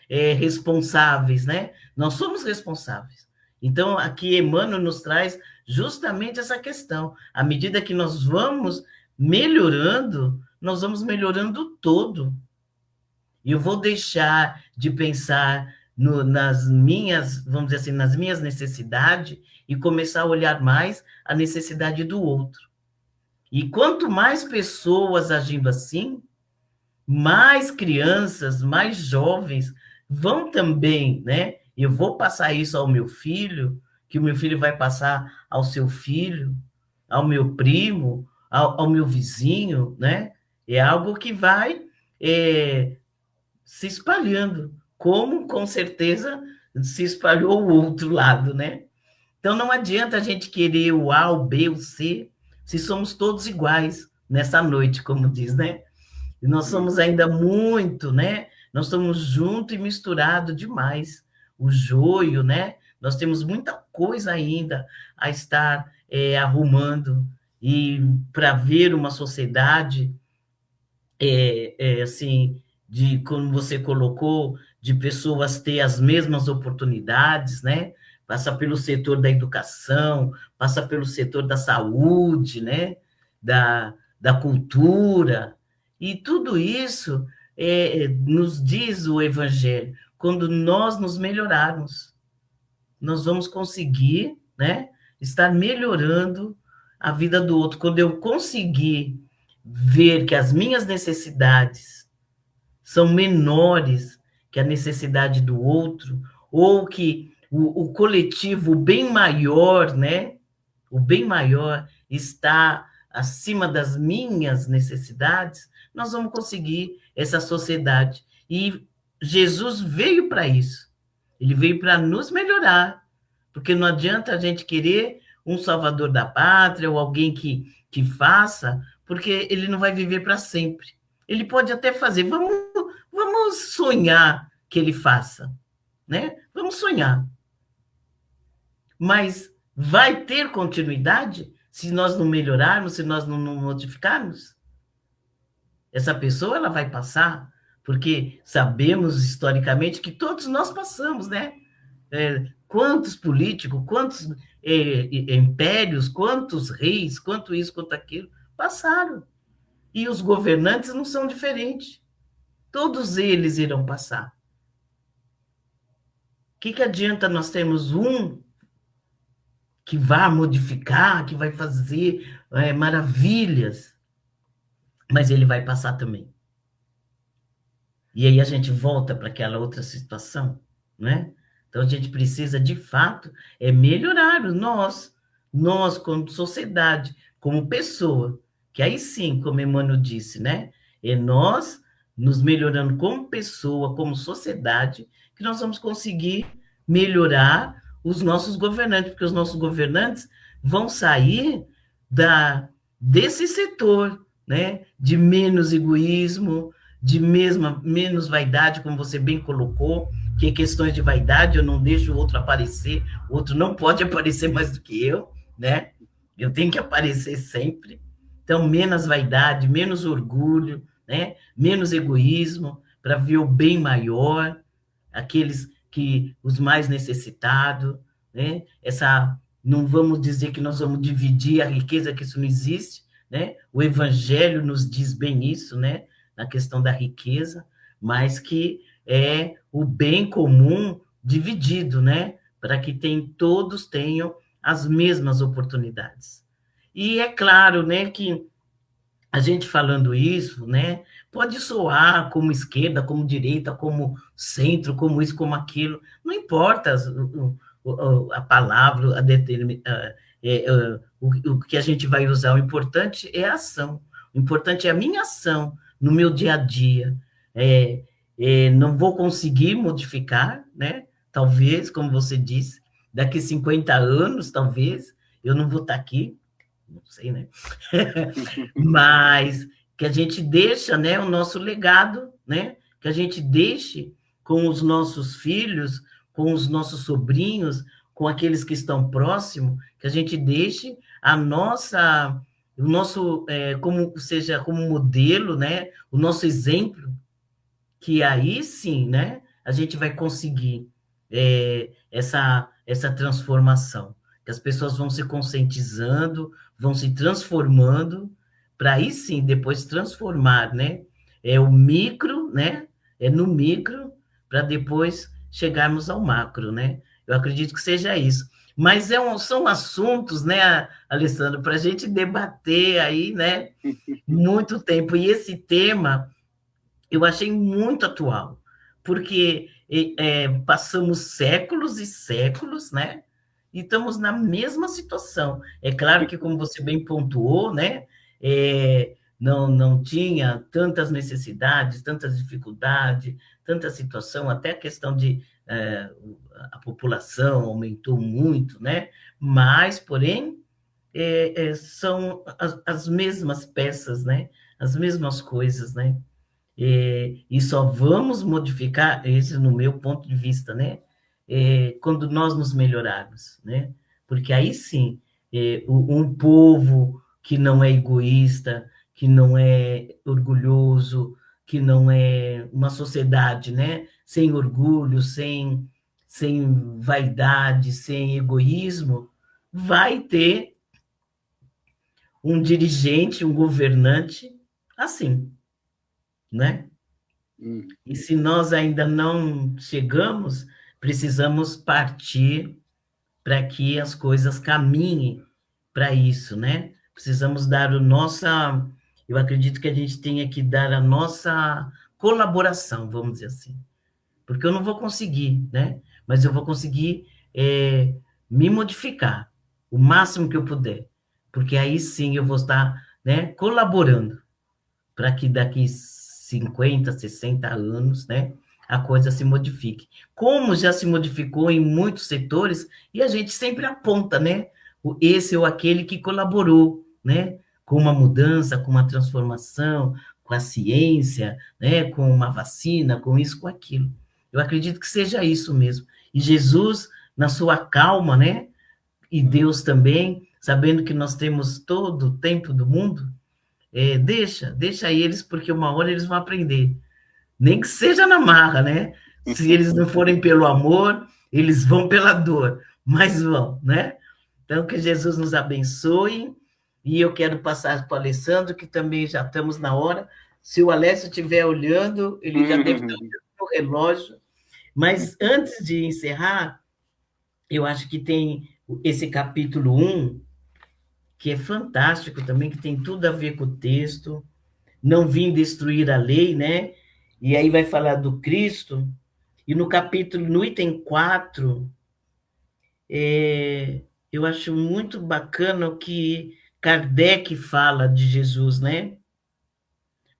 responsáveis, né? Nós somos responsáveis. Então, aqui Emmanuel nos traz justamente essa questão. À medida que nós vamos melhorando, nós vamos melhorando todo. E eu vou deixar de pensar nas minhas, vamos dizer assim, nas minhas necessidades e começar a olhar mais a necessidade do outro. E quanto mais pessoas agindo assim, mais crianças, mais jovens vão também, né? Eu vou passar isso ao meu filho, que o meu filho vai passar ao seu filho, ao meu primo, ao meu vizinho, né? É algo que vai se espalhando, como com certeza se espalhou o outro lado, né? Então não adianta a gente querer o A, o B, o C, se somos todos iguais nessa noite, como diz, né? E nós somos ainda muito, né? Nós estamos juntos e misturados demais. O joio, né? Nós temos muita coisa ainda a estar arrumando e para ver uma sociedade assim, de como você colocou, de pessoas ter as mesmas oportunidades, né? Passa pelo setor da educação, passa pelo setor da saúde, né? Da cultura, e tudo isso nos diz o Evangelho, quando nós nos melhorarmos, nós vamos conseguir, né, estar melhorando a vida do outro. Quando eu conseguir ver que as minhas necessidades são menores que a necessidade do outro, ou que o coletivo, o bem maior, né, o bem maior está acima das minhas necessidades, nós vamos conseguir essa sociedade. E Jesus veio para isso. Ele veio para nos melhorar, porque não adianta a gente querer um salvador da pátria ou alguém que faça, porque ele não vai viver para sempre. Ele pode até fazer, vamos sonhar que ele faça, né? Vamos sonhar. Mas vai ter continuidade se nós não melhorarmos, se nós não modificarmos? Essa pessoa ela vai passar, porque sabemos historicamente que todos nós passamos, né? Quantos políticos, quantos impérios, quantos reis, quanto isso, quanto aquilo, passaram. E os governantes não são diferentes. Todos eles irão passar. O que adianta nós termos um que vai modificar, que vai fazer maravilhas, mas ele vai passar também. E aí a gente volta para aquela outra situação, né? Então a gente precisa, de fato, melhorar nós como sociedade, como pessoa, que aí sim, como Emmanuel disse, né? É nós nos melhorando como pessoa, como sociedade, que nós vamos conseguir melhorar os nossos governantes, porque os nossos governantes vão sair desse setor, né? De menos egoísmo, de menos vaidade, como você bem colocou, que questões de vaidade eu não deixo o outro aparecer, o outro não pode aparecer mais do que eu, né? Eu tenho que aparecer sempre. Então, menos vaidade, menos orgulho, né? Menos egoísmo, para ver o bem maior, os mais necessitados, né? Não vamos dizer que nós vamos dividir a riqueza, que isso não existe, né? O Evangelho nos diz bem isso, né? Na questão da riqueza, mas que é o bem comum dividido, né? Para que todos tenham as mesmas oportunidades. E é claro, né, que a gente falando isso, né, pode soar como esquerda, como direita, como centro, como isso, como aquilo, não importa a palavra, o que a gente vai usar, o importante é a ação, o importante é a minha ação no meu dia a dia. Não vou conseguir modificar, né? Talvez, como você disse, daqui 50 anos, talvez, eu não vou estar aqui, não sei, né? Mas que a gente deixa, né, o nosso legado, né? Que a gente deixe com os nossos filhos, com os nossos sobrinhos, com aqueles que estão próximos, que a gente deixe o nosso, como seja como modelo, né? O nosso exemplo, que aí sim, né? A gente vai conseguir essa transformação, que as pessoas vão se conscientizando, vão se transformando, para aí sim depois transformar, né? É o micro, né? É no micro, para depois chegarmos ao macro, né? Eu acredito que seja isso. Mas são assuntos, né, Alessandro, para a gente debater aí, né? Muito tempo. E esse tema eu achei muito atual, porque passamos séculos e séculos, né? E estamos na mesma situação. É claro que, como você bem pontuou, né? Não tinha tantas necessidades, tantas dificuldades, tanta situação, até a questão de a população aumentou muito, né? Mas, porém, são as mesmas peças, né? As mesmas coisas, né? E só vamos modificar, esse no meu ponto de vista, né? Quando nós nos melhorarmos, né? Porque aí sim, um povo que não é egoísta, que não é orgulhoso, que não é uma sociedade, né? Sem orgulho, sem vaidade, sem egoísmo, vai ter um dirigente, um governante assim, né? E se nós ainda não chegamos, precisamos partir para que as coisas caminhem para isso, né? Precisamos dar eu acredito que a gente tenha que dar a nossa colaboração, vamos dizer assim, porque eu não vou conseguir, né? Mas eu vou conseguir me modificar o máximo que eu puder, porque aí sim eu vou estar, né, colaborando para que daqui 50, 60 anos, né, a coisa se modifique. Como já se modificou em muitos setores, e a gente sempre aponta, né, esse ou aquele que colaborou, né, com uma mudança, com uma transformação, com a ciência, né, com uma vacina, com isso, com aquilo. Eu acredito que seja isso mesmo. E Jesus, na sua calma, né, e Deus também, sabendo que nós temos todo o tempo do mundo, deixa eles, porque uma hora eles vão aprender. Nem que seja na marra, né? Se eles não forem pelo amor, eles vão pela dor, mas vão, né? Então, que Jesus nos abençoe. E eu quero passar para o Alessandro, que também já estamos na hora. Se o Alessio estiver olhando, ele já deve estar olhando no relógio. Mas antes de encerrar, eu acho que tem esse capítulo 1, que é fantástico também, que tem tudo a ver com o texto. Não vim destruir a lei, né? E aí vai falar do Cristo. E no item 4, eu acho muito bacana o que Kardec fala de Jesus, né?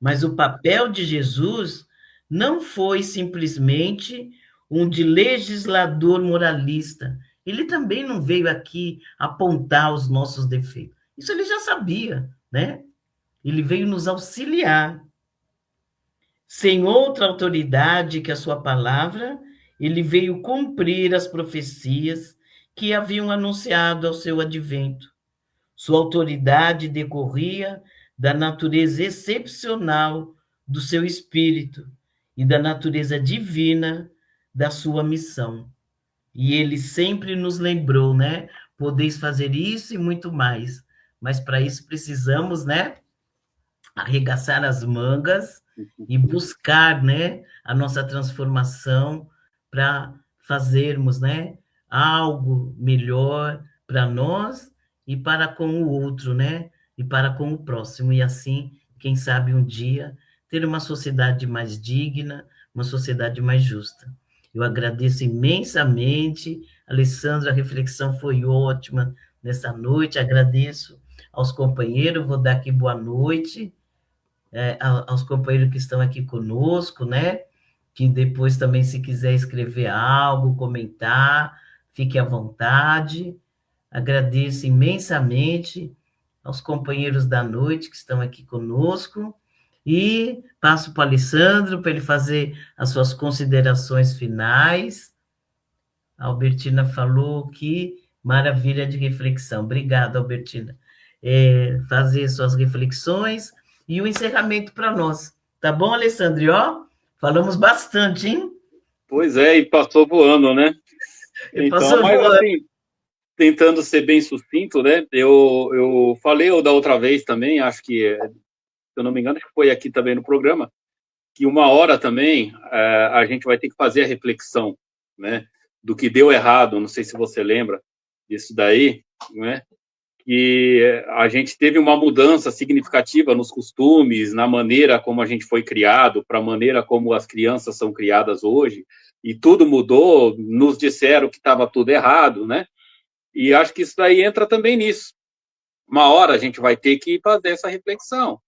Mas o papel de Jesus não foi simplesmente um de legislador moralista. Ele também não veio aqui apontar os nossos defeitos. Isso ele já sabia, né? Ele veio nos auxiliar. Sem outra autoridade que a sua palavra, ele veio cumprir as profecias que haviam anunciado ao seu advento. Sua autoridade decorria da natureza excepcional do seu espírito e da natureza divina da sua missão. E ele sempre nos lembrou, né? Podeis fazer isso e muito mais. Mas para isso precisamos, né, arregaçar as mangas e buscar, né, a nossa transformação para fazermos, né, algo melhor para nós e para com o outro, né, e para com o próximo. E assim, quem sabe um dia ter uma sociedade mais digna, uma sociedade mais justa. Eu agradeço imensamente, Alessandra, a reflexão foi ótima nessa noite, agradeço aos companheiros, vou dar aqui boa noite, aos companheiros que estão aqui conosco, né? Que depois também, se quiser escrever algo, comentar, fique à vontade. Agradeço imensamente aos companheiros da noite que estão aqui conosco, e passo para o Alessandro para ele fazer as suas considerações finais. A Albertina falou que maravilha de reflexão. Obrigada, Albertina. Fazer suas reflexões e o encerramento para nós. Tá bom, Alessandro? E, ó, falamos bastante, hein? Pois é, e passou voando, né? Então, Passou mas voando. assim, tentando ser bem sucinto, né? Eu falei da outra vez também, acho que, se eu não me engano, acho que foi aqui também no programa, que uma hora também a gente vai ter que fazer a reflexão, né? Do que deu errado, não sei se você lembra disso daí, né? Que a gente teve uma mudança significativa nos costumes, na maneira como a gente foi criado, para a maneira como as crianças são criadas hoje, e tudo mudou, nos disseram que estava tudo errado, né? E acho que isso daí entra também nisso. Uma hora a gente vai ter que fazer essa reflexão.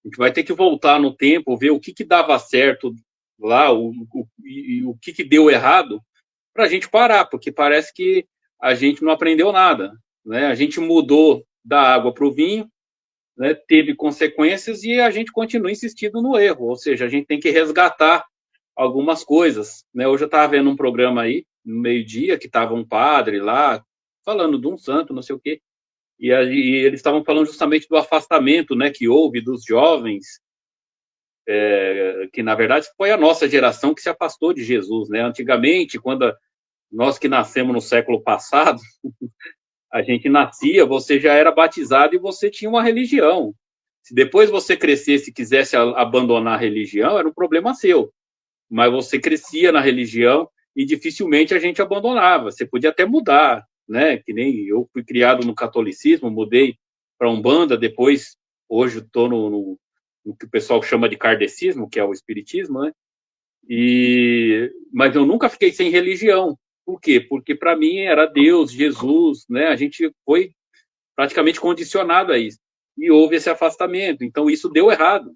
A gente vai ter que voltar no tempo, ver o que dava certo lá, o que deu errado, para a gente parar, porque parece que a gente não aprendeu nada, né? A gente mudou da água para o vinho, né? Teve consequências e a gente continua insistindo no erro, ou seja, a gente tem que resgatar algumas coisas, né? Hoje eu estava vendo um programa aí, no meio-dia, que estava um padre lá, falando de um santo, não sei o quê, e aí eles estavam falando justamente do afastamento, né, que houve dos jovens, que na verdade foi a nossa geração que se afastou de Jesus, né? Antigamente, quando nós que nascemos no século passado, a gente nascia, você já era batizado e você tinha uma religião. Se depois você crescesse e quisesse abandonar a religião, era um problema seu. Mas você crescia na religião e dificilmente a gente abandonava. Você podia até mudar, né? Que nem eu fui criado no catolicismo, mudei para Umbanda, depois, hoje estou no que o pessoal chama de kardecismo, que é o espiritismo, né? Mas eu nunca fiquei sem religião. Por quê? Porque para mim era Deus, Jesus, né? A gente foi praticamente condicionado a isso. E houve esse afastamento. Então isso deu errado.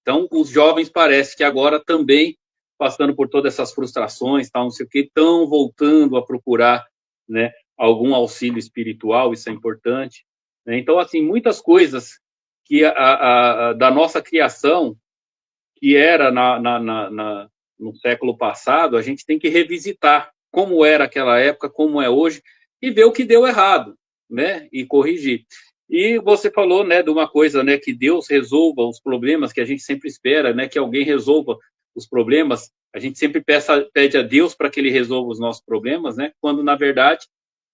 Então os jovens parece que agora também passando por todas essas frustrações, tal, não sei o que, estão voltando a procurar, né, algum auxílio espiritual, isso é importante. Né? Então, assim, muitas coisas que da nossa criação, que era no século passado, a gente tem que revisitar como era aquela época, como é hoje, e ver o que deu errado, né, e corrigir. E você falou, né, de uma coisa, né, que Deus resolva os problemas que a gente sempre espera, né, que alguém resolva os problemas. A gente sempre pede a Deus para que Ele resolva os nossos problemas, né, quando na verdade,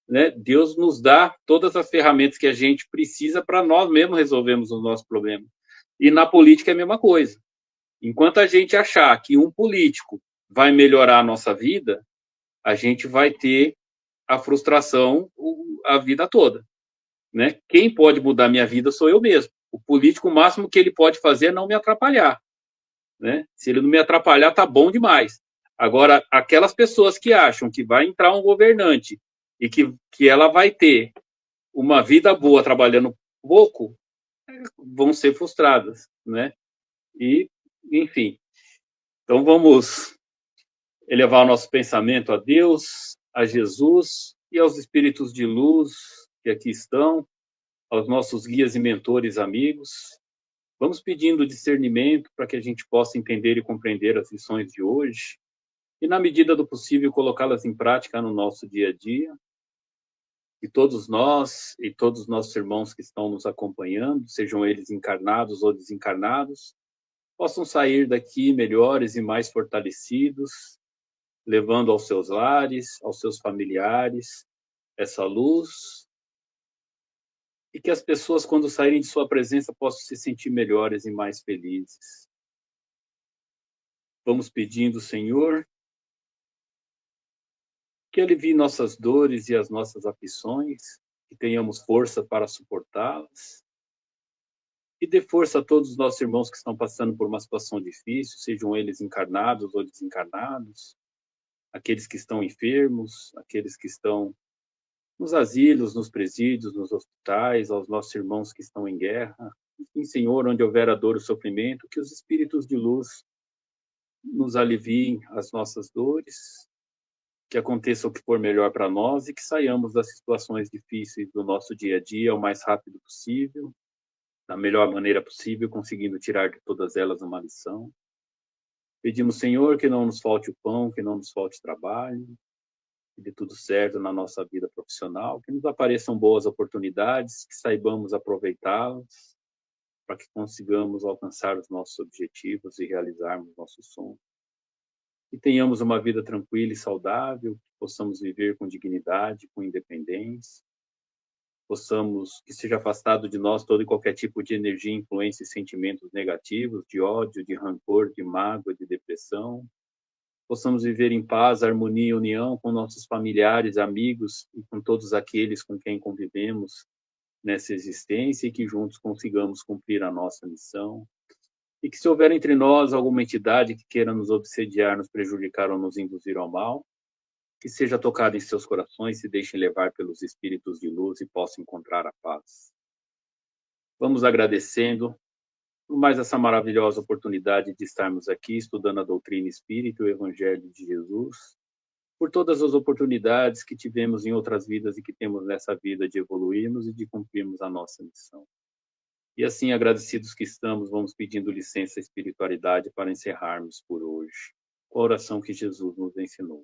né, Deus nos dá todas as ferramentas que a gente precisa para nós mesmos resolvermos os nossos problemas. E na política é a mesma coisa. Enquanto a gente achar que um político vai melhorar a nossa vida, a gente vai ter a frustração a vida toda. Né? Quem pode mudar minha vida sou eu mesmo. O político, o máximo que ele pode fazer é não me atrapalhar. Né? Se ele não me atrapalhar, tá bom demais. Agora, aquelas pessoas que acham que vai entrar um governante e que ela vai ter uma vida boa trabalhando pouco, vão ser frustradas. Né? E, enfim. Então, vamos elevar o nosso pensamento a Deus, a Jesus e aos espíritos de luz que aqui estão, aos nossos guias e mentores amigos. Vamos pedindo discernimento para que a gente possa entender e compreender as lições de hoje e, na medida do possível, colocá-las em prática no nosso dia a dia. E todos nós e todos os nossos irmãos que estão nos acompanhando, sejam eles encarnados ou desencarnados, possam sair daqui melhores e mais fortalecidos, levando aos seus lares, aos seus familiares, essa luz, e que as pessoas, quando saírem de sua presença, possam se sentir melhores e mais felizes. Vamos pedindo, Senhor, que alivie nossas dores e as nossas aflições, que tenhamos força para suportá-las, e dê força a todos os nossos irmãos que estão passando por uma situação difícil, sejam eles encarnados ou desencarnados, aqueles que estão enfermos, aqueles que estão nos asilos, nos presídios, nos hospitais, aos nossos irmãos que estão em guerra. Enfim, Senhor, onde houver a dor e o sofrimento, que os espíritos de luz nos aliviem as nossas dores que aconteça o que for melhor para nós e que saiamos das situações difíceis do nosso dia a dia o mais rápido possível, da melhor maneira possível, conseguindo tirar de todas elas uma lição. Pedimos, Senhor, que não nos falte o pão, que não nos falte trabalho, que dê tudo certo na nossa vida profissional, que nos apareçam boas oportunidades, que saibamos aproveitá-las, para que consigamos alcançar os nossos objetivos e realizarmos nossos sonhos. Que tenhamos uma vida tranquila e saudável, que possamos viver com dignidade, com independência, que seja afastado de nós todo e qualquer tipo de energia, influência e sentimentos negativos, de ódio, de rancor, de mágoa, de depressão. Possamos viver em paz, harmonia e união com nossos familiares, amigos e com todos aqueles com quem convivemos nessa existência e que juntos consigamos cumprir a nossa missão. E que se houver entre nós alguma entidade que queira nos obsediar, nos prejudicar ou nos induzir ao mal, que seja tocada em seus corações, se deixem levar pelos espíritos de luz e possam encontrar a paz. Vamos agradecendo por mais essa maravilhosa oportunidade de estarmos aqui estudando a doutrina espírita e o Evangelho de Jesus, por todas as oportunidades que tivemos em outras vidas e que temos nessa vida de evoluirmos e de cumprirmos a nossa missão. E assim, agradecidos que estamos, vamos pedindo licença à espiritualidade para encerrarmos por hoje. A oração que Jesus nos ensinou.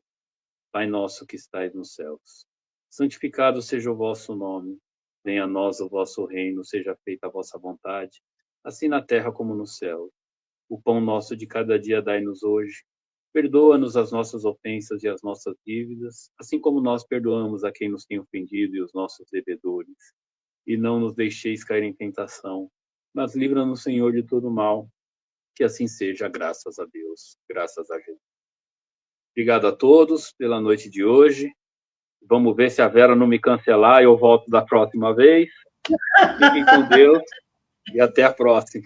Pai nosso que estais nos céus, santificado seja o vosso nome, venha a nós o vosso reino, seja feita a vossa vontade, assim na terra como no céu. O pão nosso de cada dia dai-nos hoje. Perdoa-nos as nossas ofensas e as nossas dívidas, assim como nós perdoamos a quem nos tem ofendido e os nossos devedores. E não nos deixeis cair em tentação, mas livra-nos, Senhor, de todo mal. Que assim seja, graças a Deus, graças a Jesus. Obrigado a todos pela noite de hoje. Vamos ver se a Vera não me cancelar e eu volto da próxima vez. Fiquem com Deus e até a próxima.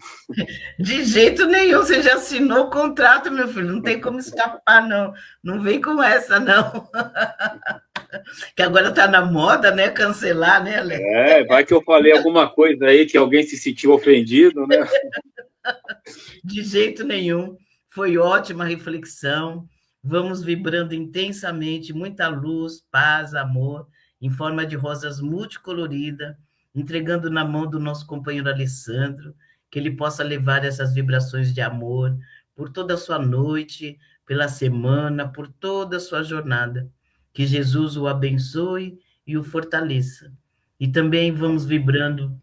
De jeito nenhum, você já assinou o contrato, meu filho, não tem como escapar, não. Não vem com essa, não. Que agora está na moda, né? Cancelar, né, Alex? Vai que eu falei alguma coisa aí que alguém se sentiu ofendido, né? De jeito nenhum. Foi ótima reflexão. Vamos vibrando intensamente, muita luz, paz, amor, em forma de rosas multicoloridas, entregando na mão do nosso companheiro Alessandro, que ele possa levar essas vibrações de amor por toda a sua noite, pela semana, por toda a sua jornada. Que Jesus o abençoe e o fortaleça. E também vamos vibrando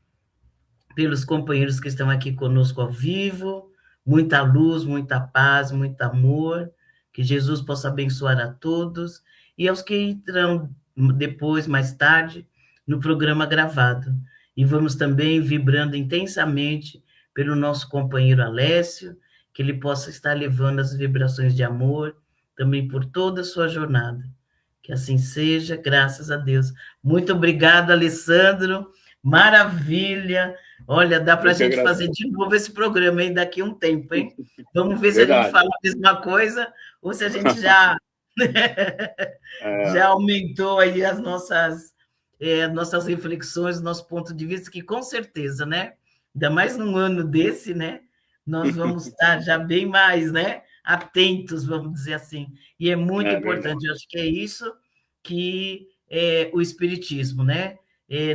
pelos companheiros que estão aqui conosco ao vivo, muita luz, muita paz, muito amor, que Jesus possa abençoar a todos, e aos que entrarão depois, mais tarde, no programa gravado. E vamos também vibrando intensamente pelo nosso companheiro Alessio, que ele possa estar levando as vibrações de amor, também por toda a sua jornada. Que assim seja, graças a Deus. Muito obrigado, Alessandro. Maravilha. Olha, dá para a gente fazer de novo esse programa, hein, daqui a um tempo, hein? Vamos ver se a gente fala a mesma coisa ou se a gente já, já aumentou aí as nossas reflexões, nosso ponto de vista, que com certeza, né? Ainda mais num ano desse, né? Nós vamos estar já bem mais, né? Atentos, vamos dizer assim. E é muito importante, eu acho que é isso que é o Espiritismo, né?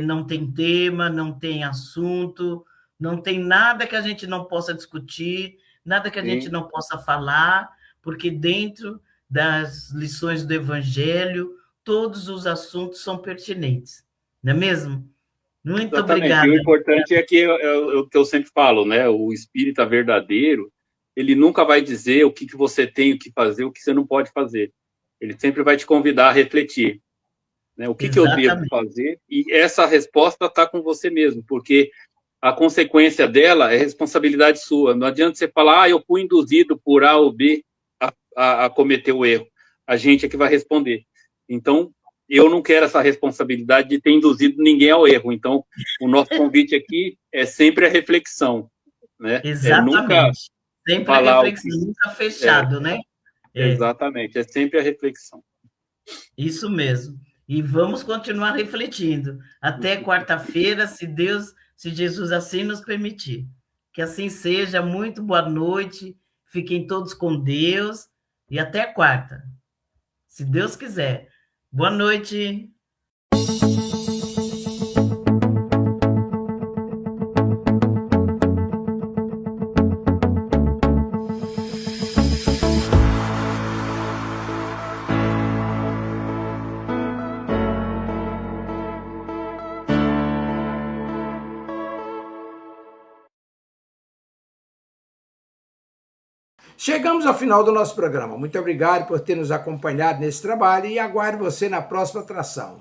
Não tem tema, não tem assunto, não tem nada que a gente não possa discutir, nada que a gente não possa falar, porque dentro das lições do Evangelho, todos os assuntos são pertinentes, não é mesmo? Muito obrigada. E o importante é que o que eu sempre falo, né? O espírita verdadeiro, ele nunca vai dizer o que você tem que fazer, o que você não pode fazer. Ele sempre vai te convidar a refletir. Né? O que eu devo fazer? E essa resposta está com você mesmo, porque a consequência dela é responsabilidade sua. Não adianta você falar, eu fui induzido por A ou B a cometer o erro. A gente é que vai responder. Então, eu não quero essa responsabilidade de ter induzido ninguém ao erro. Então, o nosso convite aqui é sempre a reflexão. Né? Exatamente. Sempre a reflexão, nunca fechado, né? Exatamente, é sempre a reflexão. Isso mesmo. E vamos continuar refletindo. Até quarta-feira, se Jesus assim nos permitir. Que assim seja. Muito boa noite. Fiquem todos com Deus. E até quarta. se Deus quiser. Boa noite. Chegamos ao final do nosso programa. Muito obrigado por ter nos acompanhado nesse trabalho e aguardo você na próxima atração.